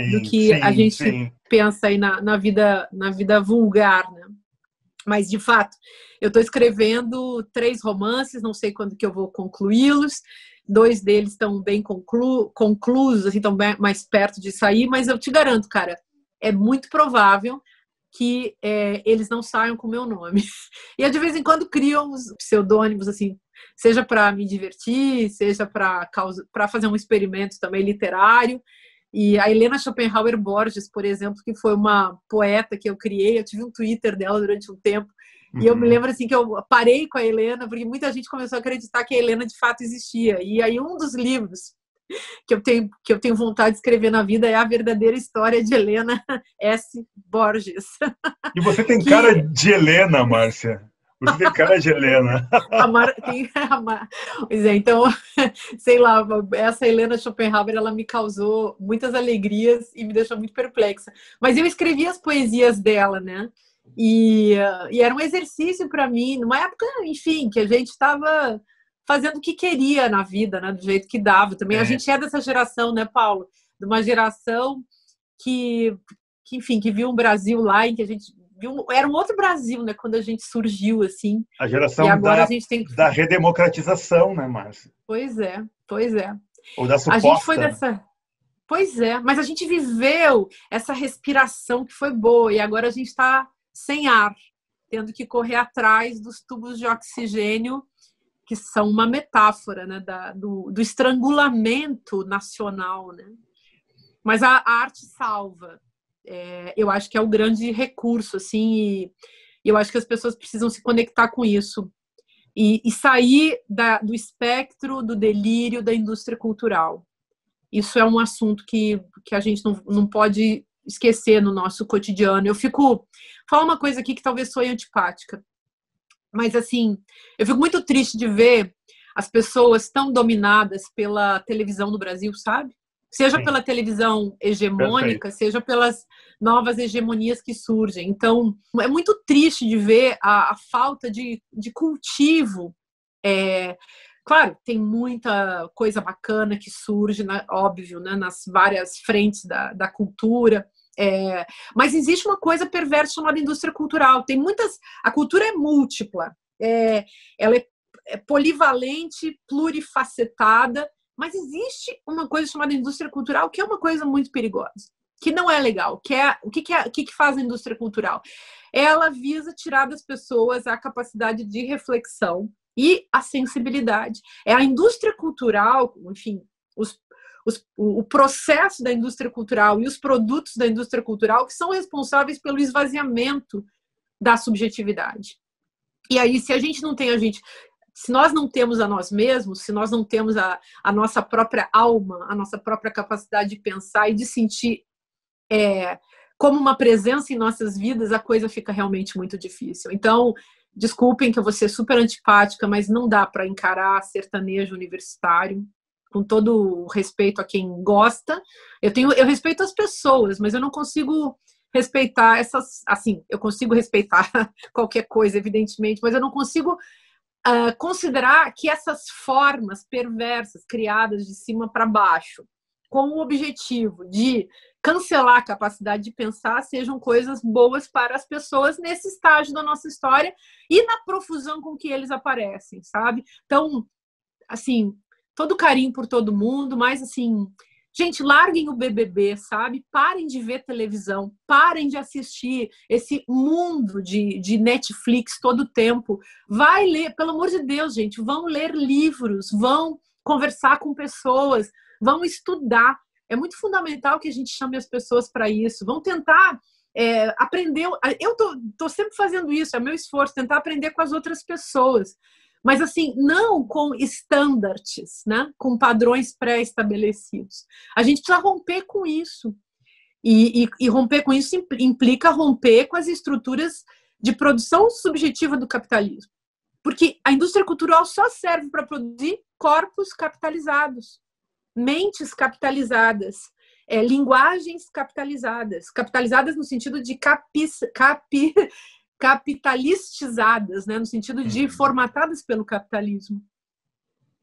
a gente pensa aí na vida vulgar, né? Mas, de fato, eu estou escrevendo 3 romances, não sei quando que eu vou concluí-los. 2 deles estão bem conclusos, assim, estão mais perto de sair, mas eu te garanto, cara, é muito provável que eles não saiam com o meu nome. E, de vez em quando, criam os pseudônimos, assim, seja para me divertir, seja para fazer um experimento também literário. E a Helena Schopenhauer Borges, por exemplo, que foi uma poeta que eu criei, eu tive um Twitter dela durante um tempo, E eu me lembro assim que eu parei com a Helena, porque muita gente começou a acreditar que a Helena de fato existia. E aí um dos livros que eu tenho vontade de escrever na vida é A Verdadeira História de Helena S. Borges. E você tem cara de Helena, Márcia. Você tem cara de Helena. Pois é, então, sei lá, essa Helena Schopenhauer, ela me causou muitas alegrias e me deixou muito perplexa. Mas eu escrevi as poesias dela, né? E era um exercício para mim, numa época, enfim, que a gente estava fazendo o que queria na vida, né? Do jeito que dava. Também a gente é dessa geração, né, Paulo? De uma geração enfim, que viu um Brasil lá em que a gente viu, era um outro Brasil, né? Quando a gente surgiu, assim. A geração e agora a gente tem... da redemocratização, né, Márcia? Pois é. Ou da suposta. A gente foi dessa... Pois é, mas a gente viveu essa respiração que foi boa e agora a gente está sem ar, tendo que correr atrás dos tubos de oxigênio, que são uma metáfora, né, do estrangulamento nacional, né? Mas a arte salva. Eu acho que é o grande recurso, assim, e eu acho que as pessoas precisam se conectar com isso e sair do espectro do delírio da indústria cultural. Isso é um assunto que a gente não pode esquecer no nosso cotidiano. Falar uma coisa aqui que talvez soe antipática, mas, assim, eu fico muito triste de ver as pessoas tão dominadas pela televisão no Brasil, sabe? Seja pela televisão hegemônica, seja pelas novas hegemonias que surgem. Então, é muito triste de ver a falta de cultivo. Claro, tem muita coisa bacana que surge, né, óbvio, né, nas várias frentes da cultura. Mas existe uma coisa perversa chamada indústria cultural. A cultura é múltipla, ela é polivalente, plurifacetada, mas existe uma coisa chamada indústria cultural que é uma coisa muito perigosa, que não é legal. O que faz a indústria cultural? Ela visa tirar das pessoas a capacidade de reflexão e a sensibilidade. É a indústria cultural, enfim, o processo da indústria cultural e os produtos da indústria cultural que são responsáveis pelo esvaziamento da subjetividade. E aí, se nós não temos a nós mesmos, se nós não temos a nossa própria alma, a nossa própria capacidade de pensar e de sentir como uma presença em nossas vidas, a coisa fica realmente muito difícil. Então, desculpem que eu vou ser super antipática, mas não dá para encarar sertanejo universitário, com todo o respeito a quem gosta. Eu respeito as pessoas, mas eu não consigo respeitar eu consigo respeitar qualquer coisa, evidentemente, mas eu não consigo considerar que essas formas perversas, criadas de cima para baixo, com o objetivo de cancelar a capacidade de pensar, sejam coisas boas para as pessoas nesse estágio da nossa história e na profusão com que eles aparecem, sabe? Então, assim, todo carinho por todo mundo, mas, assim, gente, larguem o BBB, sabe? Parem de ver televisão, parem de assistir esse mundo de Netflix todo o tempo. Vai ler, pelo amor de Deus, gente, vão ler livros, vão conversar com pessoas, vão estudar. É muito fundamental que a gente chame as pessoas para isso. Vão tentar aprender. Eu tô sempre fazendo isso, é meu esforço, tentar aprender com as outras pessoas. Mas, assim, não com standards, né? Com padrões pré-estabelecidos. A gente precisa romper com isso. E romper com isso implica romper com as estruturas de produção subjetiva do capitalismo. Porque a indústria cultural só serve para produzir corpos capitalizados, mentes capitalizadas, linguagens capitalizadas no sentido de capitalistizadas, né? No sentido de formatadas pelo capitalismo.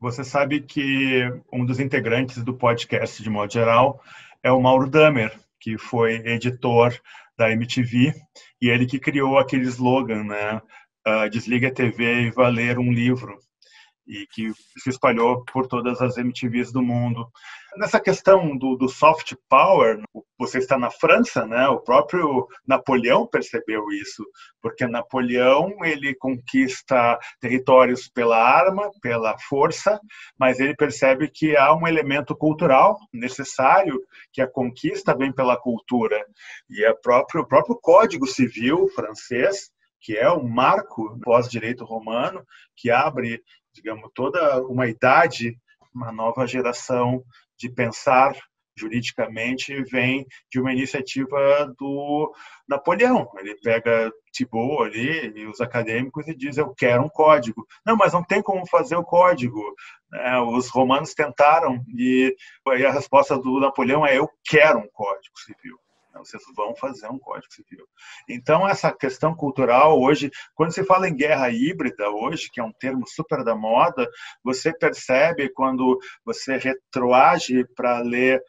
Você sabe que um dos integrantes do podcast, de modo geral, é o Mauro Damer, que foi editor da MTV, e ele que criou aquele slogan, né? Desliga a TV e vá ler um livro, e que se espalhou por todas as MTVs do mundo. Nessa questão do soft power, você está na França, né? O próprio Napoleão percebeu isso, porque Napoleão ele conquista territórios pela arma, pela força, mas ele percebe que há um elemento cultural necessário, que a conquista vem pela cultura. E o próprio Código Civil francês, que é um marco pós-direito romano, que abre, digamos, toda uma idade, uma nova geração de pensar juridicamente, vem de uma iniciativa do Napoleão. Ele pega Thibaut ali e os acadêmicos e diz: eu quero um código. Não, mas não tem como fazer o código. Os romanos tentaram e a resposta do Napoleão é: eu quero um código civil. Vocês vão fazer um código civil. Então, essa questão cultural hoje, quando se fala em guerra híbrida hoje, que é um termo super da moda, você percebe quando você retroage para ler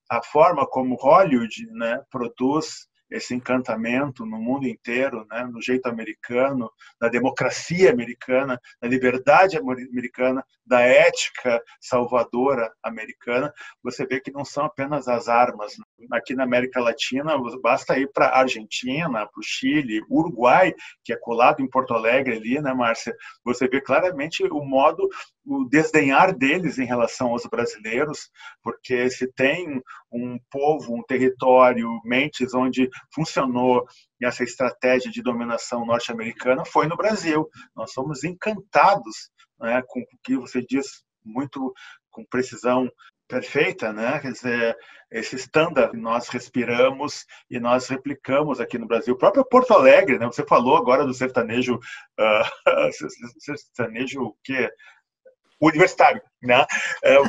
a forma como Hollywood, né, produz esse encantamento no mundo inteiro, né, no jeito americano, da democracia americana, da liberdade americana, da ética salvadora americana, você vê que não são apenas as armas. Aqui na América Latina, basta ir para a Argentina, para o Chile, Uruguai, que é colado em Porto Alegre ali, né, Márcia? Você vê claramente o desdenhar deles em relação aos brasileiros, porque se tem um povo, um território, mentes onde funcionou essa estratégia de dominação norte-americana, foi no Brasil. Nós somos encantados, né, com o que você diz muito com precisão perfeita, né? Quer dizer, esse standard que nós respiramos e nós replicamos aqui no Brasil. O próprio Porto Alegre, né? Você falou agora do sertanejo, sertanejo o quê? Universitário, né?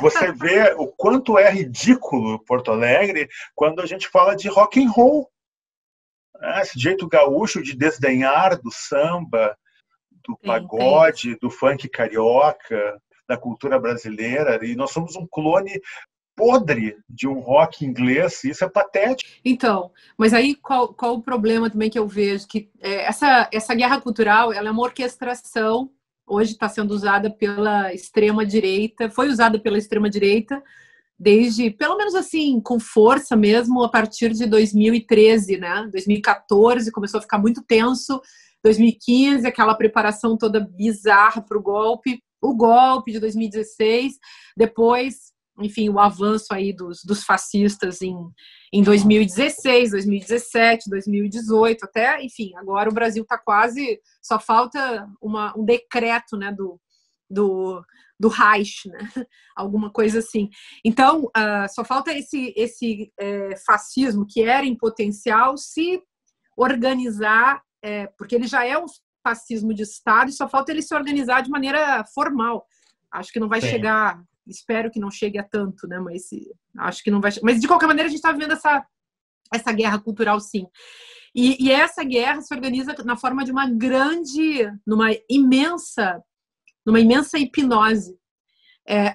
Você vê o quanto é ridículo Porto Alegre quando a gente fala de rock and roll, né? Esse jeito gaúcho de desdenhar do samba, do pagode, do funk carioca, da cultura brasileira, e nós somos um clone podre de um rock inglês, isso é patético. Então, mas aí qual o problema também que eu vejo? Que essa guerra cultural, ela é uma orquestração, hoje está sendo usada pela extrema-direita, foi usada pela extrema-direita desde, pelo menos assim, com força mesmo, a partir de 2013, né? 2014 começou a ficar muito tenso, 2015, aquela preparação toda bizarra para o golpe de 2016, depois, enfim, o avanço aí dos fascistas em 2016, 2017, 2018, até, enfim, agora o Brasil está quase, só falta um decreto, né, do Reich, né? Alguma coisa assim. Então, só falta esse fascismo que era em potencial se organizar, porque ele já é um fascismo de Estado e só falta ele se organizar de maneira formal. Acho que não vai chegar, espero que não chegue a tanto, né? Mas acho que não vai. Mas de qualquer maneira a gente está vivendo essa guerra cultural, sim. E essa guerra se organiza na forma de numa imensa hipnose.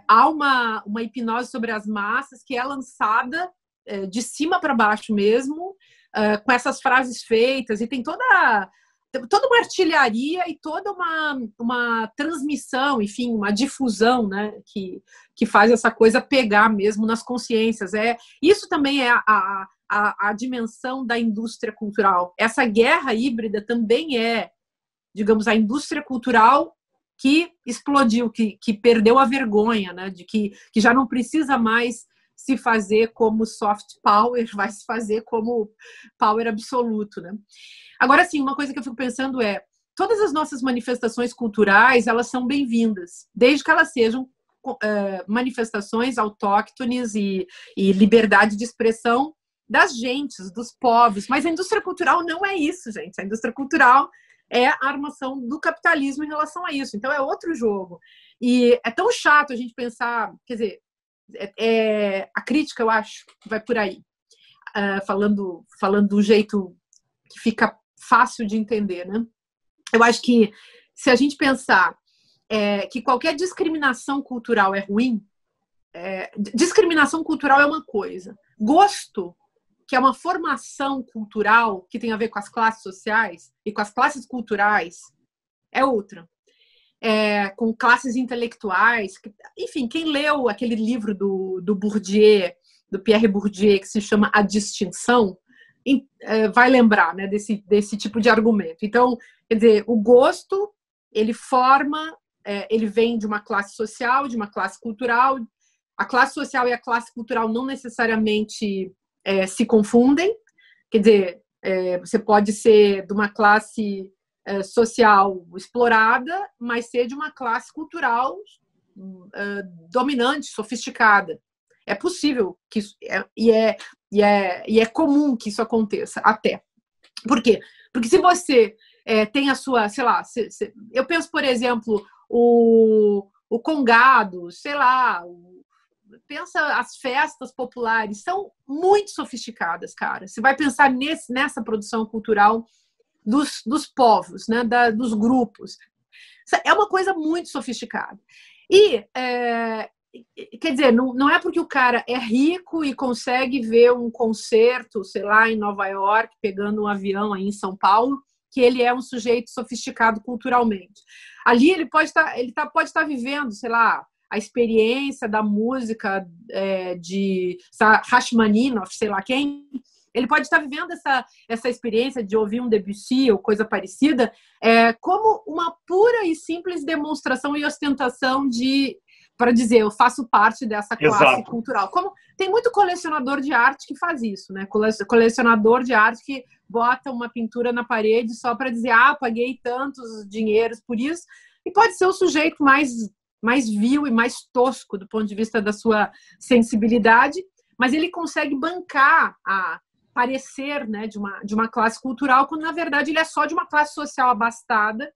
Há uma hipnose sobre as massas que é lançada de cima para baixo mesmo, com essas frases feitas, e tem toda uma artilharia e toda uma transmissão, enfim, uma difusão, né, que faz essa coisa pegar mesmo nas consciências. Isso também é a dimensão da indústria cultural. Essa guerra híbrida também é, digamos, a indústria cultural que explodiu, que perdeu a vergonha, né, de que já não precisa mais se fazer como soft power, vai se fazer como power absoluto, né? Agora, sim, uma coisa que eu fico pensando todas as nossas manifestações culturais, elas são bem-vindas, desde que elas sejam manifestações autóctones e liberdade de expressão das gentes, dos povos. Mas a indústria cultural não é isso, gente. A indústria cultural é a armação do capitalismo em relação a isso. Então, é outro jogo. E é tão chato a gente pensar, quer dizer, a crítica, eu acho, vai por aí, falando do jeito que fica fácil de entender, né? Eu acho que se a gente pensar que qualquer discriminação cultural é ruim, discriminação cultural é uma coisa, gosto, que é uma formação cultural que tem a ver com as classes sociais e com as classes culturais, é outra. Com classes intelectuais, enfim, quem leu aquele livro do Bourdieu, do Pierre Bourdieu, que se chama A Distinção, vai lembrar, né, desse tipo de argumento. Então, quer dizer, o gosto, ele forma, ele vem de uma classe social, de uma classe cultural. A classe social e a classe cultural não necessariamente se confundem. Quer dizer, você pode ser de uma classe social explorada, mas ser de uma classe cultural dominante, sofisticada. É possível que isso, e é comum que isso aconteça, até. Por quê? Porque se você tem a sua, sei lá, eu penso, por exemplo, o congado, sei lá, pensa as festas populares, são muito sofisticadas, cara. Você vai pensar nessa produção cultural dos povos, né, dos grupos. É uma coisa muito sofisticada. E, quer dizer, não é porque o cara é rico e consegue ver um concerto, sei lá, em Nova York, pegando um avião aí em São Paulo, que ele é um sujeito sofisticado culturalmente. Ali ele pode estar vivendo, sei lá, a experiência da música de Rachmaninoff, sei lá quem. Ele pode estar vivendo essa experiência de ouvir um Debussy ou coisa parecida como uma pura e simples demonstração e ostentação para dizer, eu faço parte dessa classe cultural. Como tem muito colecionador de arte que faz isso, né? Colecionador de arte que bota uma pintura na parede só para dizer, paguei tantos dinheiros por isso. E pode ser o sujeito mais vil e mais tosco do ponto de vista da sua sensibilidade, mas ele consegue bancar a parecer, né, de uma classe cultural, quando na verdade ele é só de uma classe social abastada.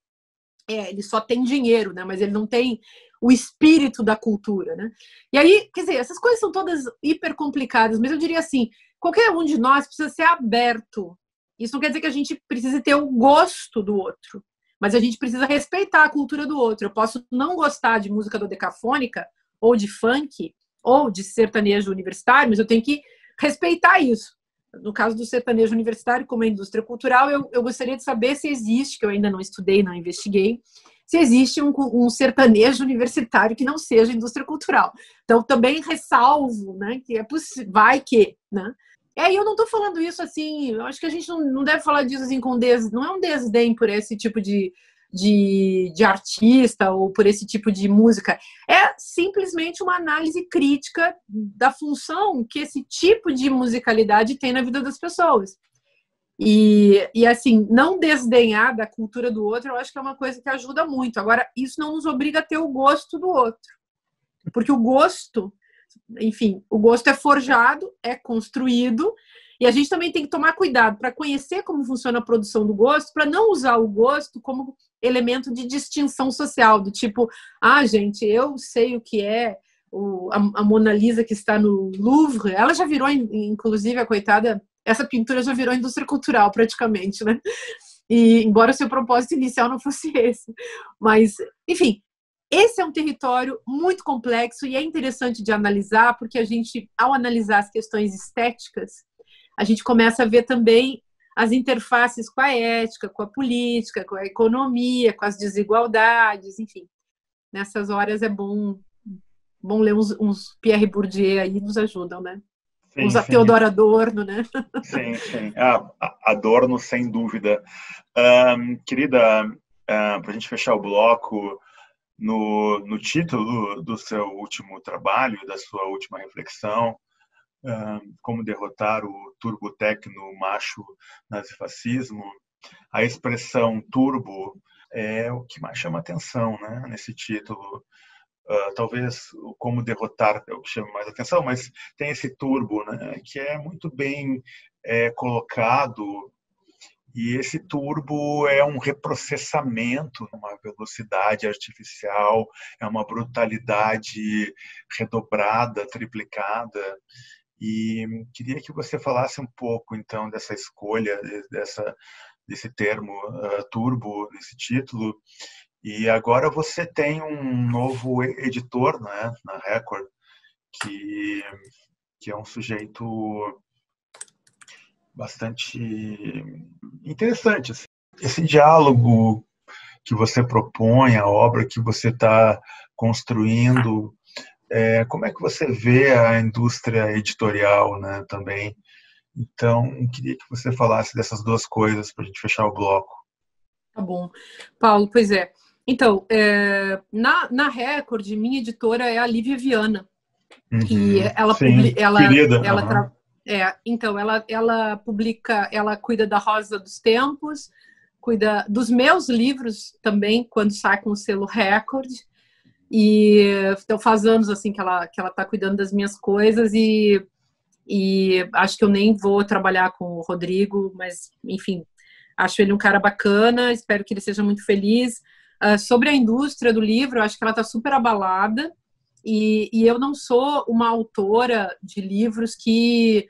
Ele só tem dinheiro, né, mas ele não tem o espírito da cultura, né? E aí, quer dizer, essas coisas são todas hiper complicadas, mas eu diria assim, qualquer um de nós precisa ser aberto. Isso não quer dizer que a gente precise ter o gosto do outro, mas a gente precisa respeitar a cultura do outro. Eu posso não gostar de música dodecafônica, ou de funk, ou de sertanejo universitário, mas eu tenho que respeitar isso. No caso do sertanejo universitário, como é indústria cultural, eu gostaria de saber se existe, que eu ainda não estudei, não investiguei, se existe um sertanejo universitário que não seja indústria cultural. Então, também ressalvo, né, que é possível, vai que, né? E aí eu não estou falando isso assim, eu acho que a gente não deve falar disso assim não é um desdém por esse tipo de artista ou por esse tipo de música. É simplesmente uma análise crítica da função que esse tipo de musicalidade tem na vida das pessoas. E assim, não desdenhar da cultura do outro, eu acho que é uma coisa que ajuda muito. Agora, isso não nos obriga a ter o gosto do outro. Porque o gosto, enfim, o gosto é forjado, é construído, e a gente também tem que tomar cuidado para conhecer como funciona a produção do gosto, para não usar o gosto como elemento de distinção social, do tipo, gente, eu sei o que é a Mona Lisa que está no Louvre, ela já virou, inclusive, a coitada, essa pintura já virou indústria cultural, praticamente, né? E embora o seu propósito inicial não fosse esse. Mas, enfim, esse é um território muito complexo e é interessante de analisar, porque a gente, ao analisar as questões estéticas, a gente começa a ver também as interfaces com a ética, com a política, com a economia, com as desigualdades, enfim. Nessas horas é bom ler uns Pierre Bourdieu aí, nos ajudam, né? Uns Theodor Adorno, né? Sim. Adorno, sem dúvida. Querida, para a gente fechar o bloco, no título do seu último trabalho, da sua última reflexão, como derrotar o turbotecno macho nazifascismo, a expressão turbo é o que mais chama atenção, né, nesse título. Talvez o como derrotar é o que chama mais atenção, mas tem esse turbo, né, que é muito bem colocado, e esse turbo é um reprocessamento, uma velocidade artificial, é uma brutalidade redobrada, triplicada. E queria que você falasse um pouco, então, dessa escolha, desse termo turbo, nesse título. E agora você tem um novo editor, né, na Record, que é um sujeito bastante interessante. Assim. Esse diálogo que você propõe, a obra que você está construindo, como é que você vê a indústria editorial, né, também? Então, queria que você falasse dessas duas coisas para a gente fechar o bloco. Tá bom. Paulo, pois é. Então, na Record, minha editora é a Lívia Viana. E ela querida. Então, ela publica, ela cuida da Rosa dos Tempos, cuida dos meus livros também, quando sai com o selo Record. E então faz anos assim que ela está cuidando das minhas coisas e acho que eu nem vou trabalhar com o Rodrigo, mas enfim, acho ele um cara bacana, espero que ele seja muito feliz. Sobre a indústria do livro, eu acho que ela está super abalada e eu não sou uma autora de livros que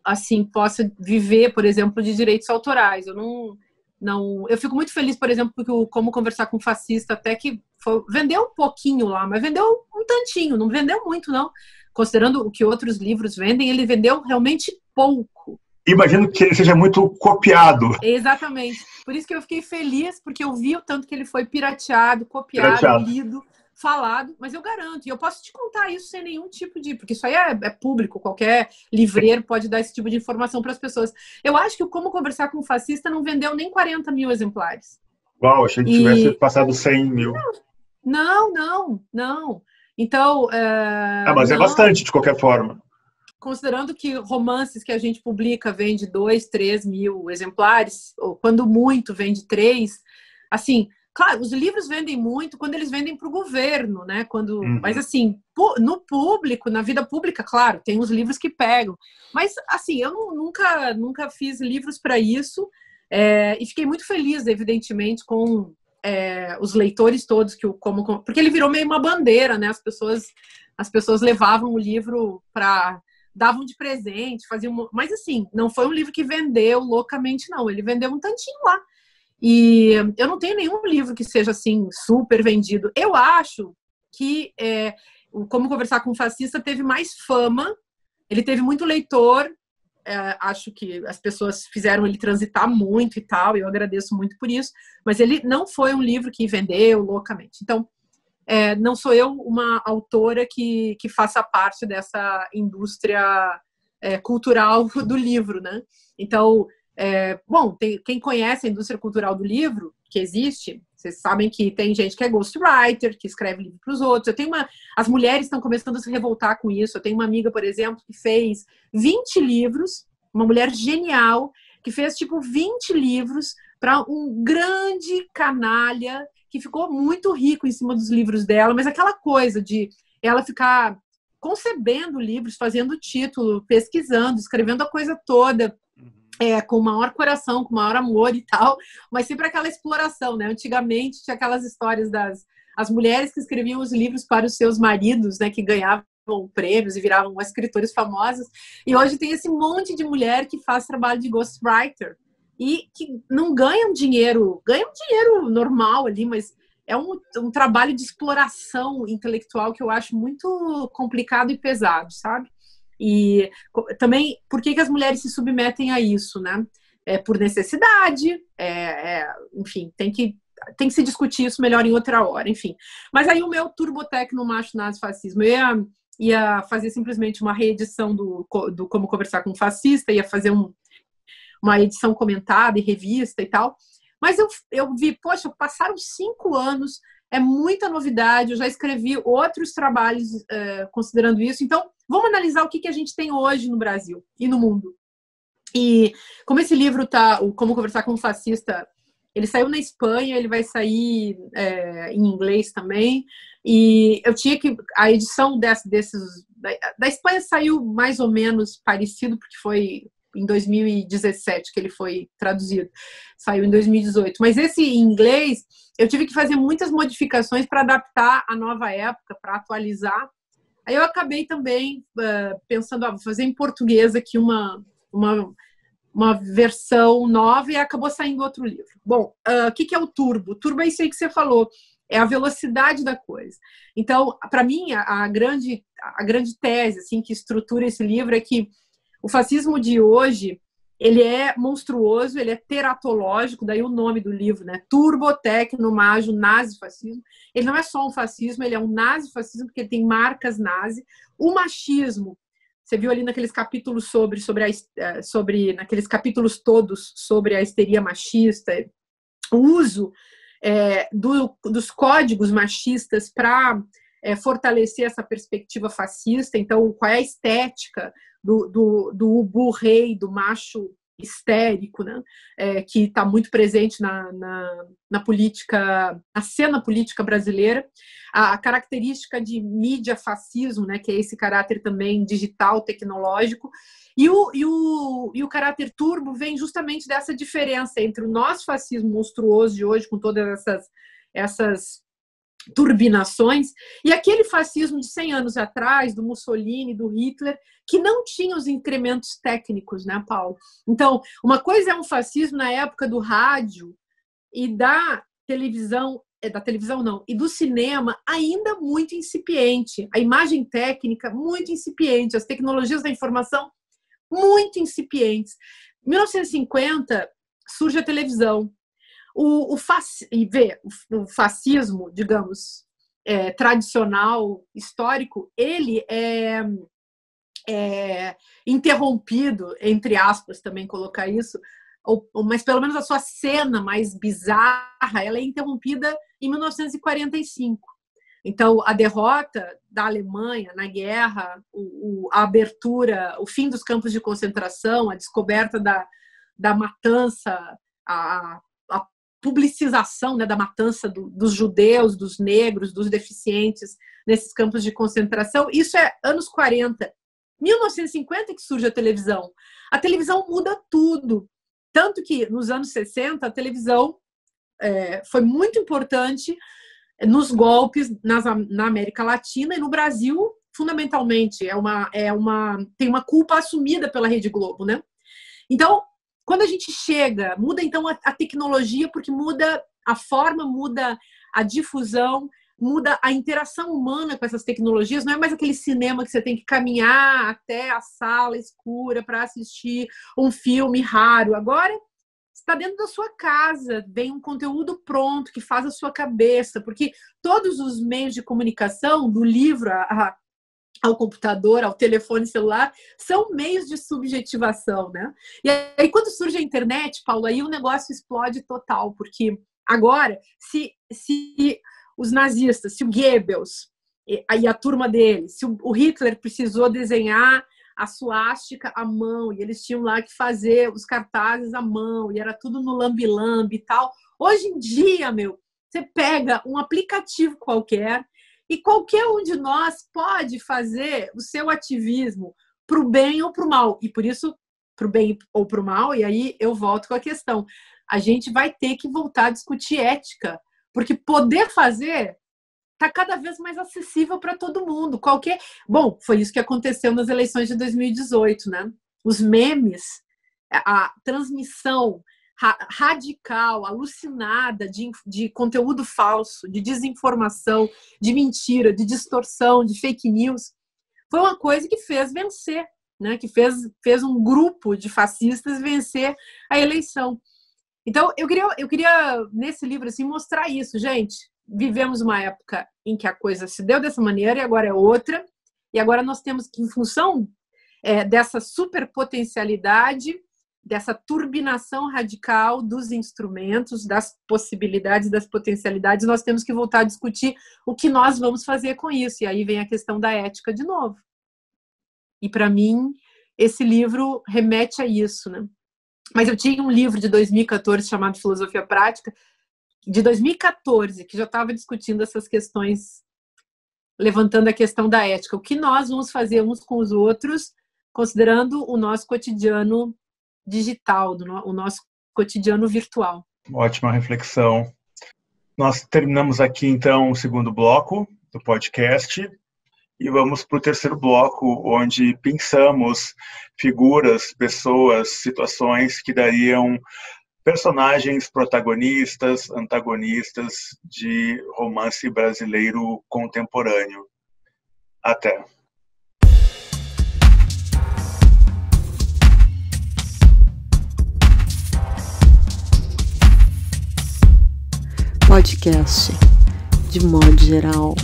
assim possa viver, por exemplo, de direitos autorais. Eu fico muito feliz, por exemplo, porque o Como Conversar com um Fascista até que vendeu um pouquinho lá, mas vendeu um tantinho, não vendeu muito não. Considerando o que outros livros vendem, ele vendeu realmente pouco. Imagino que ele seja muito copiado. Exatamente. Por isso que eu fiquei feliz, porque eu vi o tanto que ele foi pirateado, copiado, lido, falado, mas eu garanto, e eu posso te contar isso sem nenhum tipo de... Porque isso aí é público, qualquer livreiro pode dar esse tipo de informação para as pessoas. Eu acho que o Como Conversar com um Fascista não vendeu nem 40 mil exemplares. Uau, achei que tivesse passado 100 mil. Não. Então... mas é bastante, de qualquer forma. Considerando que romances que a gente publica vende 2, 3 mil exemplares, ou quando muito vende 3, assim, claro, os livros vendem muito quando eles vendem para o governo, né? Mas assim, no público, na vida pública, claro, tem os livros que pegam. Mas assim, eu nunca fiz livros para isso, e fiquei muito feliz, evidentemente, com os leitores todos porque ele virou meio uma bandeira, né? As pessoas levavam o livro davam de presente, mas assim, não foi um livro que vendeu loucamente, não. Ele vendeu um tantinho lá. E eu não tenho nenhum livro que seja assim, super vendido. Eu acho que Como Conversar com um Fascista teve mais fama, ele teve muito leitor, acho que as pessoas fizeram ele transitar muito e tal, e eu agradeço muito por isso, mas ele não foi um livro que vendeu loucamente. Então, não sou eu uma autora que faça parte dessa indústria cultural do livro, né? Então, bom, quem conhece a indústria cultural do livro, que existe, vocês sabem que tem gente que é ghostwriter, que escreve livro para os outros. As mulheres estão começando a se revoltar com isso. Eu tenho uma amiga, por exemplo, que fez 20 livros, uma mulher genial, que fez tipo 20 livros para um grande canalha que ficou muito rico em cima dos livros dela, mas aquela coisa de ela ficar concebendo livros, fazendo título, pesquisando, escrevendo a coisa toda, com o maior coração, com o maior amor e tal, mas sempre aquela exploração, né? Antigamente tinha aquelas histórias as mulheres que escreviam os livros para os seus maridos, né, que ganhavam prêmios e viravam escritores famosos, e hoje tem esse monte de mulher que faz trabalho de ghostwriter, e que não ganham dinheiro normal ali, mas é um trabalho de exploração intelectual que eu acho muito complicado e pesado, sabe? E também, por que as mulheres se submetem a isso, né? Por necessidade, enfim, tem que se discutir isso melhor em outra hora, enfim. Mas aí o meu turbotecno macho nazifascismo, eu ia fazer simplesmente uma reedição do Como Conversar com um Fascista, ia fazer uma edição comentada e revista e tal, mas eu vi, poxa, passaram 5 anos, é muita novidade, eu já escrevi outros trabalhos considerando isso, então vamos analisar o que a gente tem hoje no Brasil e no mundo. E como esse livro o Como Conversar com um Fascista, ele saiu na Espanha, ele vai sair em inglês também, e eu tinha a edição da Espanha saiu mais ou menos parecido, porque foi em 2017 que ele foi traduzido, saiu em 2018, mas esse em inglês eu tive que fazer muitas modificações para adaptar a nova época, para atualizar. Aí eu acabei também pensando, vou fazer em português aqui uma versão nova, e acabou saindo outro livro. Bom, o que é o turbo? O turbo é isso aí que você falou, é a velocidade da coisa. Então, para mim, a grande tese assim, que estrutura esse livro é que o fascismo de hoje, ele é monstruoso, ele é teratológico, daí o nome do livro, né? Turbo, tecno, majo, nazifascismo. Ele não é só um fascismo, ele é um nazifascismo, porque ele tem marcas nazi. O machismo, você viu ali naqueles capítulos naqueles capítulos todos sobre a histeria machista, o uso dos códigos machistas para fortalecer essa perspectiva fascista. Então, qual é a estética do ubu rei, do macho histérico, né? Que está muito presente na política, na cena política brasileira. A característica de mídia fascismo, né? Que é esse caráter também digital, tecnológico. E o caráter turbo vem justamente dessa diferença entre o nosso fascismo monstruoso de hoje, com todas essas turbinações, e aquele fascismo de 100 anos atrás, do Mussolini, do Hitler, que não tinha os incrementos técnicos, né, Paulo? Então, uma coisa é um fascismo na época do rádio e da televisão não, e do cinema ainda muito incipiente, a imagem técnica muito incipiente, as tecnologias da informação muito incipientes. Em 1950 surge a televisão. O fascismo, digamos, tradicional, histórico, ele é interrompido, entre aspas, também colocar isso, mas pelo menos a sua cena mais bizarra, ela é interrompida em 1945. Então, a derrota da Alemanha na guerra, a abertura, o fim dos campos de concentração, a descoberta da matança, a publicização, né, da matança dos judeus, dos negros, dos deficientes nesses campos de concentração, isso é anos 40. 1950 que surge a televisão. A televisão muda tudo. Tanto que, nos anos 60, a televisão foi muito importante nos golpes na América Latina e no Brasil, fundamentalmente. Tem uma culpa assumida pela Rede Globo, né? Então, quando a gente chega, muda então a tecnologia, porque muda a forma, muda a difusão, muda a interação humana com essas tecnologias. Não é mais aquele cinema que você tem que caminhar até a sala escura para assistir um filme raro. Agora, está dentro da sua casa, vem um conteúdo pronto que faz a sua cabeça, porque todos os meios de comunicação, do livro ao computador, ao telefone celular, são meios de subjetivação, né? E aí, quando surge a internet, Paulo, aí o negócio explode total, porque agora, se os nazistas, se o Goebbels e a turma dele, se o Hitler precisou desenhar a suástica à mão, e eles tinham lá que fazer os cartazes à mão, e era tudo no lambi-lambi e tal. Hoje em dia, você pega um aplicativo qualquer, e qualquer um de nós pode fazer o seu ativismo para o bem ou para o mal. E por isso, para o bem ou para o mal, e aí eu volto com a questão. A gente vai ter que voltar a discutir ética, porque poder fazer está cada vez mais acessível para todo mundo. Bom, foi isso que aconteceu nas eleições de 2018, né? Os memes, a transmissão radical, alucinada de conteúdo falso, de desinformação, de mentira, de distorção, de fake news, foi uma coisa que fez vencer, né? Que fez um grupo de fascistas vencer a eleição. Então, eu queria nesse livro assim, mostrar isso, gente. Vivemos uma época em que a coisa se deu dessa maneira e agora é outra. E agora nós temos que, em função dessa superpotencialidade, dessa turbinação radical dos instrumentos, das possibilidades, das potencialidades, nós temos que voltar a discutir o que nós vamos fazer com isso. E aí vem a questão da ética de novo. E, para mim, esse livro remete a isso, né? Mas eu tinha um livro de 2014 chamado Filosofia Prática, de 2014, que já estava discutindo essas questões, levantando a questão da ética. O que nós vamos fazer uns com os outros, considerando o nosso cotidiano digital, o nosso cotidiano virtual. Ótima reflexão. Nós terminamos aqui, então, o segundo bloco do podcast e vamos para o terceiro bloco, onde pensamos figuras, pessoas, situações que dariam personagens protagonistas, antagonistas de romance brasileiro contemporâneo. Até! Podcast, de modo geral.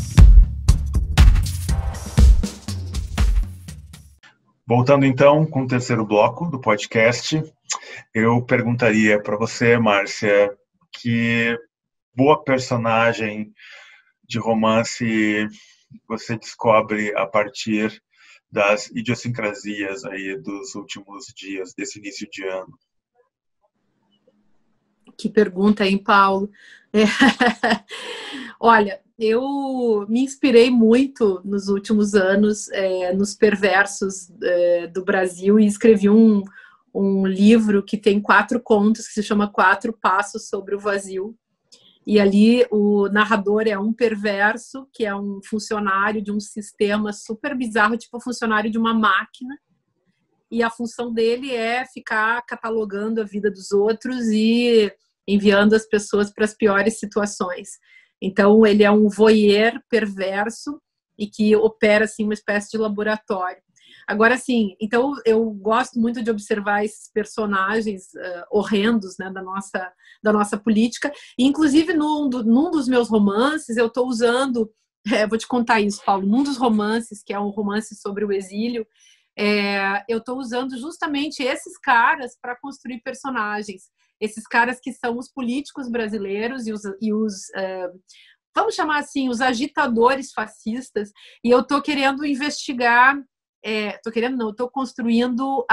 Voltando então com o terceiro bloco do podcast, eu perguntaria para você, Márcia, que boa personagem de romance você descobre a partir das idiosincrasias aí dos últimos dias, desse início de ano? Que pergunta, hein, Paulo? Olha, eu me inspirei muito nos últimos anos nos perversos do Brasil e escrevi um livro que tem 4 contos que se chama 4 Passos sobre o Vazio. E ali o narrador é um perverso, que é um funcionário de um sistema super bizarro, tipo funcionário de uma máquina. E a função dele é ficar catalogando a vida dos outros e enviando as pessoas para as piores situações. Então, ele é um voyeur perverso e que opera assim, uma espécie de laboratório. Agora, sim, então eu gosto muito de observar esses personagens horrendos, né, da nossa política. E, inclusive, num dos meus romances, eu estou usando... vou te contar isso, Paulo. Num dos romances, que é um romance sobre o exílio, eu estou usando justamente esses caras para construir personagens. Esses caras que são os políticos brasileiros e os vamos chamar assim, os agitadores fascistas. E eu estou querendo investigar, estou construindo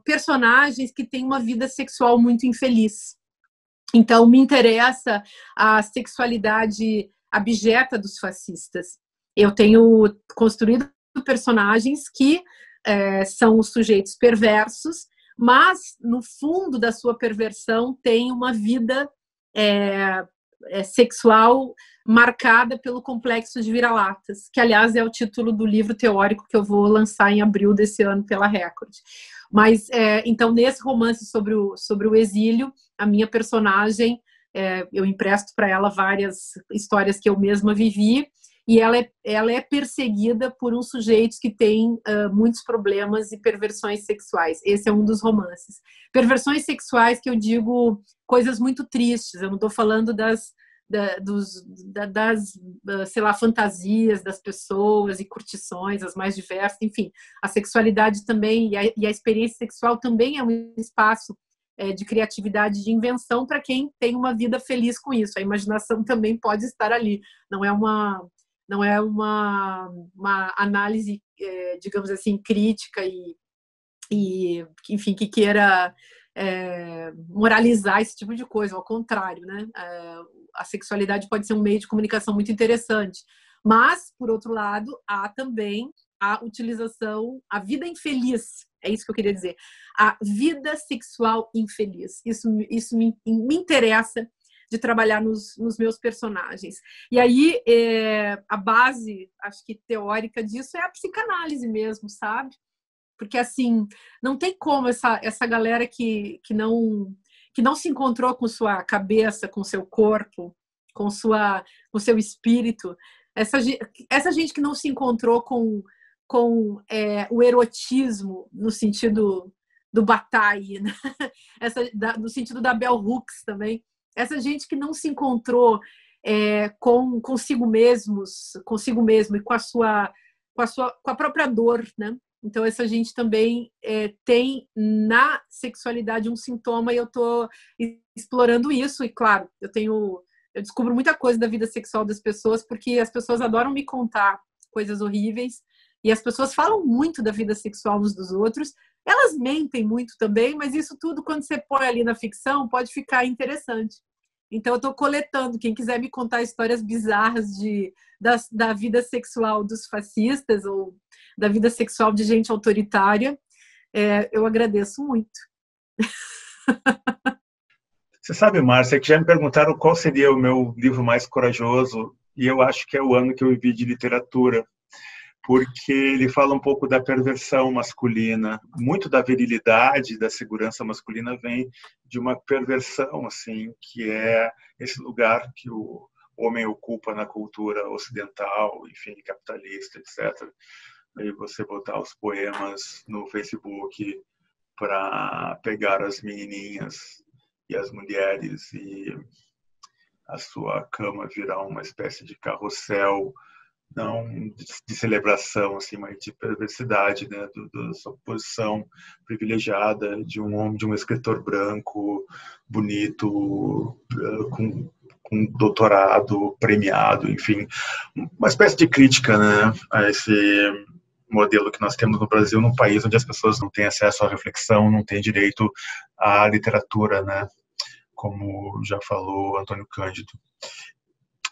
personagens que têm uma vida sexual muito infeliz. Então, me interessa a sexualidade abjeta dos fascistas. Eu tenho construído personagens que são os sujeitos perversos, mas no fundo da sua perversão tem uma vida sexual marcada pelo complexo de vira-latas, que aliás é o título do livro teórico que eu vou lançar em abril desse ano pela Record. Mas então nesse romance sobre o exílio, a minha personagem, eu empresto para ela várias histórias que eu mesma vivi. E ela é perseguida por uns sujeitos que têm muitos problemas e perversões sexuais. Esse é um dos romances. Perversões sexuais que eu digo coisas muito tristes. Eu não estou falando das sei lá, fantasias das pessoas e curtições, as mais diversas. Enfim, a sexualidade também e a experiência sexual também é um espaço de criatividade, de invenção para quem tem uma vida feliz com isso. A imaginação também pode estar ali. Não é uma análise, digamos assim, crítica e enfim, que queira moralizar esse tipo de coisa, ao contrário, né? A sexualidade pode ser um meio de comunicação muito interessante, mas, por outro lado, há também a utilização, a vida infeliz, é isso que eu queria dizer, a vida sexual infeliz. Isso me interessa de trabalhar nos meus personagens. E aí, a base, acho que teórica disso é a psicanálise mesmo, sabe? Porque, assim, não tem como essa galera que não se encontrou com sua cabeça, com seu corpo, com seu espírito, essa gente que não se encontrou com o erotismo no sentido do Bataille, né? No sentido da Bell Hooks também, essa gente que não se encontrou consigo mesmo e com a própria dor, né? Então, essa gente também tem na sexualidade um sintoma e eu estou explorando isso. E, claro, eu descubro muita coisa da vida sexual das pessoas porque as pessoas adoram me contar coisas horríveis e as pessoas falam muito da vida sexual uns dos outros. Elas mentem muito também, mas isso tudo, quando você põe ali na ficção, pode ficar interessante. Então, eu estou coletando. Quem quiser me contar histórias bizarras da vida sexual dos fascistas ou da vida sexual de gente autoritária, eu agradeço muito. Você sabe, Márcia, que já me perguntaram qual seria o meu livro mais corajoso, e eu acho que é o ano que eu vivi de literatura, porque ele fala um pouco da perversão masculina. Muito da virilidade, da segurança masculina vem de uma perversão, assim, que é esse lugar que o homem ocupa na cultura ocidental, enfim, capitalista, etc. Aí você botar os poemas no Facebook para pegar as menininhas e as mulheres e a sua cama virar uma espécie de carrossel, não de celebração, assim, mas de perversidade, né, da sua posição privilegiada de um homem, de um escritor branco, bonito, com doutorado, premiado, enfim, uma espécie de crítica, né, a esse modelo que nós temos no Brasil, num país onde as pessoas não têm acesso à reflexão, não têm direito à literatura, né? como já falou Antônio Cândido.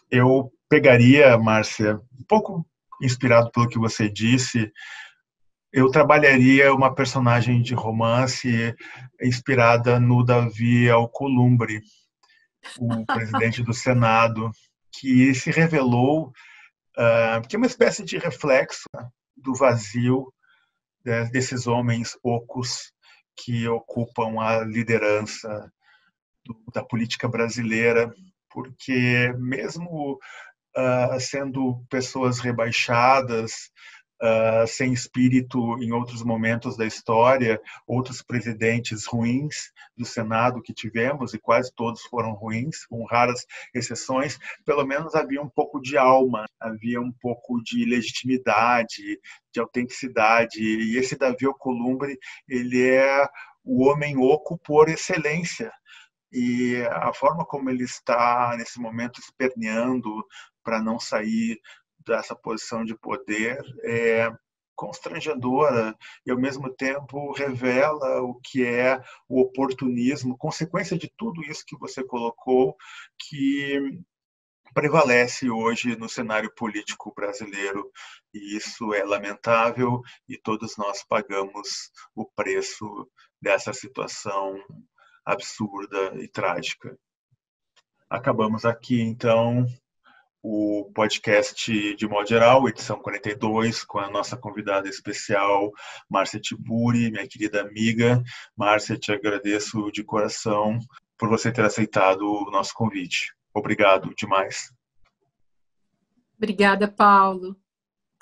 Eu pegaria, Márcia, um pouco inspirado pelo que você disse, eu trabalharia uma personagem de romance inspirada no Davi Alcolumbre, o presidente do Senado, que se revelou que é uma espécie de reflexo do vazio desses homens ocos que ocupam a liderança da política brasileira, porque mesmo sendo pessoas rebaixadas, sem espírito em outros momentos da história, outros presidentes ruins do Senado que tivemos, e quase todos foram ruins, com raras exceções, pelo menos havia um pouco de alma, havia um pouco de legitimidade, de autenticidade, e esse Davi Alcolumbre, ele é o homem oco por excelência, e a forma como ele está, nesse momento, esperneando para não sair dessa posição de poder é constrangedora e, ao mesmo tempo, revela o que é o oportunismo, consequência de tudo isso que você colocou, que prevalece hoje no cenário político brasileiro. E isso é lamentável e todos nós pagamos o preço dessa situação absurda e trágica. Acabamos aqui, então, o podcast de modo geral, edição 42, com a nossa convidada especial, Márcia Tiburi, minha querida amiga. Márcia, te agradeço de coração por você ter aceitado o nosso convite. Obrigado demais. Obrigada, Paulo.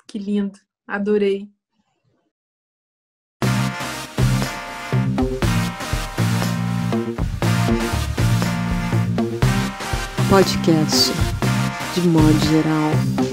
Que lindo. Adorei. Podcast de modo geral.